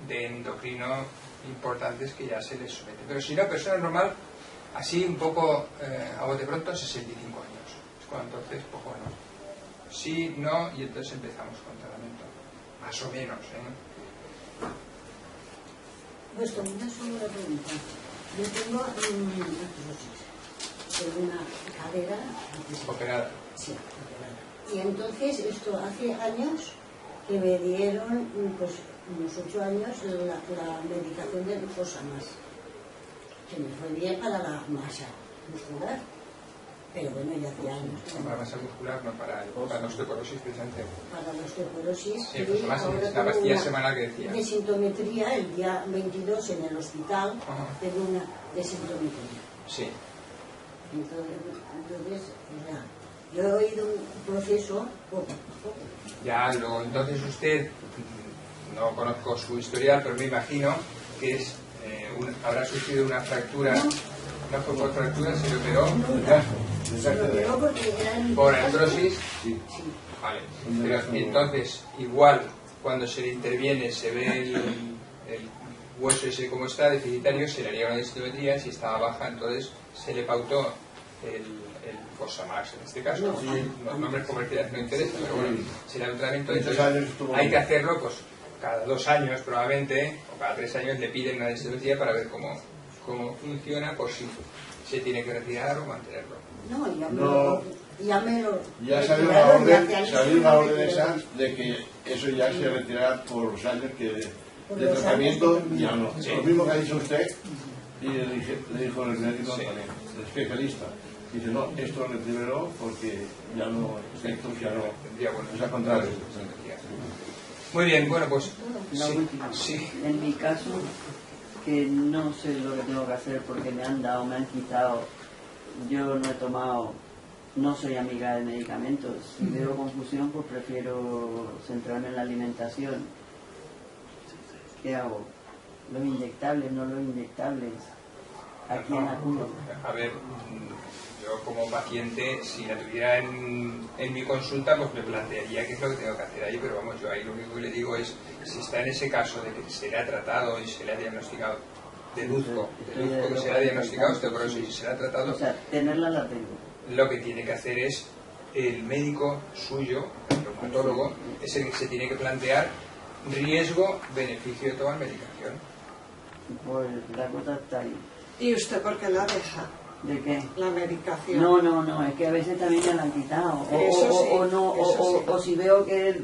S1: de endocrino importantes que ya se les someten. Pero si no, persona normal, así un poco a bote pronto, 65 años. Es cuando entonces, pues bueno, sí, no, y entonces empezamos con tratamiento. Más o menos,
S10: Pues con una sola pregunta. Yo tengo una cadera
S1: operada.
S10: Sí, operada. Y entonces esto hace años que me dieron, pues unos 8 años, la medicación de glucosamas, que me fue bien para la masa muscular. Pero bueno, ya hacía años.
S1: Para la masa muscular, no para la osteoporosis, precisamente.
S10: Para la osteoporosis.
S1: Sí, pues además es la pastilla semanal que decía.
S10: De sintometría, el día 22 en el hospital, tengo una de sintometría.
S1: Sí.
S10: Entonces, yo he oído un proceso poco.
S1: Ya, entonces usted, no conozco su historial, pero me imagino que habrá sufrido una fractura. No fue por fractura, se le operó. Por artrosis. Sí. Vale. Pero entonces, igual, cuando se le interviene, se ve el hueso ese como está, deficitario, se le haría una densitometría. Si estaba baja, entonces se le pautó el Fosamax en este caso, los nombres comerciales no interesan, pero bueno, será un tratamiento, entonces hay que hacerlo pues cada 2 años probablemente, o cada 3 años le piden una densitometría para ver cómo funciona, por si se tiene que retirar o mantenerlo.
S4: Ya salió una orden esa de que eso ya se retirará por los años que de tratamiento ya no. Lo mismo que ha dicho usted, y le dijo el médico también, el especialista. Dice, no, esto retírelo porque ya no, esto ya no, es al contrario.
S1: Muy bien, bueno, pues
S2: en mi caso, que no sé lo que tengo que hacer porque me han quitado, yo no he tomado, no soy amiga de medicamentos. Si veo confusión, pues prefiero centrarme en la alimentación. ¿Qué hago? ¿Los inyectables, no los inyectables? ¿A quién acudo?
S1: A ver, yo como paciente, si la tuviera en mi consulta, pues me plantearía qué es lo que tengo que hacer ahí, pero vamos, yo ahí lo único que le digo es, si está en ese caso de que se le ha tratado y se le ha diagnosticado, deduzco que se le ha diagnosticado osteoporosis y se le ha tratado,
S2: o sea, tenerla la tengo.
S1: Lo que tiene que hacer es, el médico suyo, el reumatólogo, es el que se tiene que plantear riesgo-beneficio de tomar medicación.
S2: Pues la cosa está ahí.
S7: ¿Y usted por qué la deja?
S2: ¿De qué?
S7: La medicación.
S2: No, es que a veces también me la han quitado. O si veo que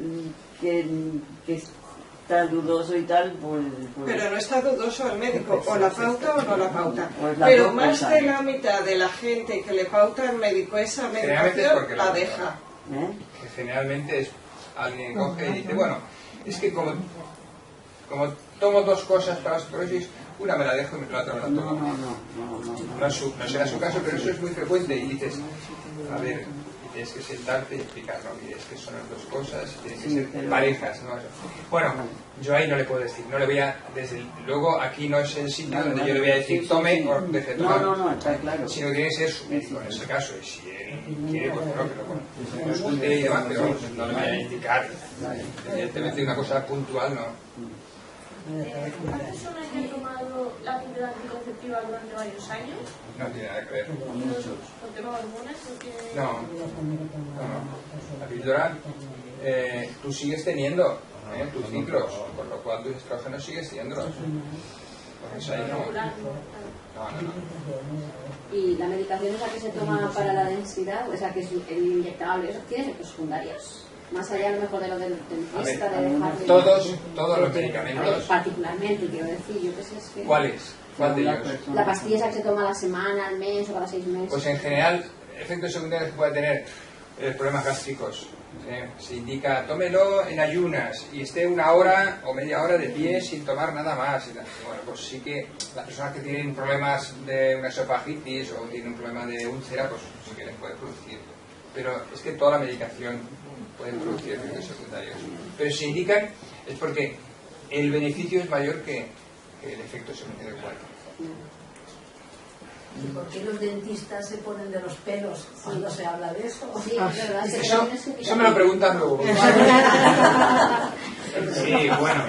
S2: está dudoso y tal, pues...
S7: Pero no está dudoso el médico, o la pauta o no la pauta.
S2: Pues
S7: pero más de la mitad de la gente que le pauta al médico esa medicación la deja.
S1: Que generalmente es alguien que coge y dice, bueno, es que como tomo 2 cosas para la osteoporosis, una me la dejo y la otra me la tomo. No será su caso, pero eso es muy frecuente. Y dices, a ver, tienes que sentarte y explicar, no, mire, es que son las 2 cosas, tienen que ser parejas, ¿no? Bueno, yo ahí no le puedo decir, no le voy a, desde luego aquí no es el sitio donde yo le voy a decir tome o deje de tomar,
S2: está claro,
S1: sino que tiene que ser su médico en ese caso, y si él quiere, pues no, pero bueno, consulte y demás, pero vamos, no le voy a indicar, evidentemente una cosa puntual, no.
S9: ¿Una persona que ha tomado la píldora anticonceptiva durante varios años?
S1: No tiene nada que ver.
S9: ¿Con tema de hormonas?
S1: No. La píldora, tú sigues teniendo tus ciclos, con lo cual tus estrógenos sigues teniéndolos. Entonces ahí no.
S9: ¿Y la medicación esa que se toma para la densidad, o sea que es el inyectable, eso tiene efectos secundarios? Más allá a lo mejor de lo del dentista, de dejar de...
S1: Todos los medicamentos.
S9: Particularmente, quiero decir, yo qué sé, es que...
S1: ¿Cuáles? ¿Cuál de ellos?
S9: La pastilla esa que se toma a la semana, al mes o cada 6 meses.
S1: Pues en general, efectos secundarios que puede tener problemas gástricos. Se indica, tómelo en ayunas y esté 1 hora o media hora de pie sin tomar nada más. Bueno, pues sí que las personas que tienen problemas de una esofagitis o tienen un problema de úlcera, pues sí que les puede producir. Pero es que toda la medicación puede producir efectos secundarios. Pero si se indican es porque el beneficio es mayor que el efecto secundario igual.
S5: ¿Y por qué los dentistas se ponen de los pelos cuando se habla de eso?
S9: Sí, es verdad.
S1: Eso me lo preguntan luego. Sí, bueno.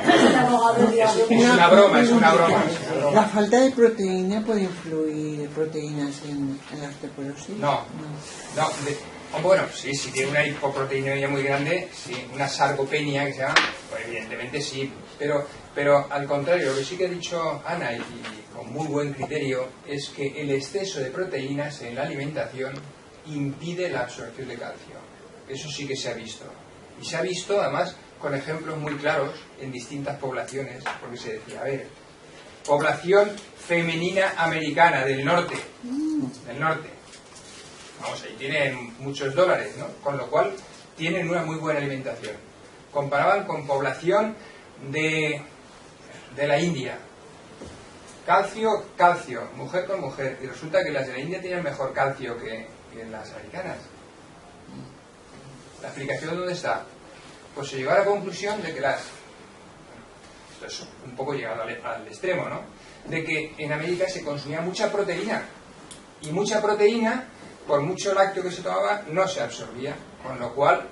S1: Es una broma.
S11: ¿La falta de proteína puede influir proteínas en la osteoporosis?
S1: No. Bueno, sí, si tiene una hipoproteinuria muy grande, sí, una sarcopenia que se llama, pues evidentemente sí, pero al contrario, lo que sí que ha dicho Ana y con muy buen criterio es que el exceso de proteínas en la alimentación impide la absorción de calcio. Eso sí que se ha visto. Y se ha visto además con ejemplos muy claros en distintas poblaciones, porque se decía, a ver, población femenina americana del norte, vamos, ahí tienen muchos dólares, ¿no? Con lo cual tienen una muy buena alimentación. Comparaban con población de la India. Calcio, mujer con mujer. Y resulta que las de la India tienen mejor calcio que las americanas. ¿La explicación dónde está? Pues se llegó a la conclusión de que esto es un poco llegado al extremo, ¿no? De que en América se consumía mucha proteína. Y mucha proteína, por mucho lácteo que se tomaba, no se absorbía. Con lo cual,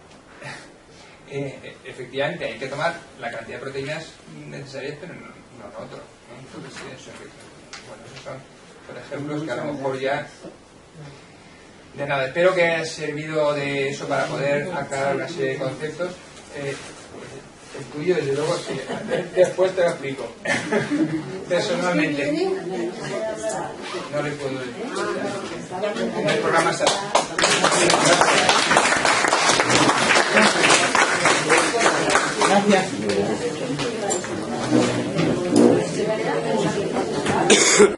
S1: efectivamente, hay que tomar la cantidad de proteínas necesarias, pero no otro. Entonces, bueno, esos son ejemplos que a lo mejor ya De nada, espero que haya servido de eso para poder aclarar una serie de conceptos. El tuyo, desde luego, sí. Después te lo explico. Personalmente. No le puedo decir. En el programa está.
S11: Gracias.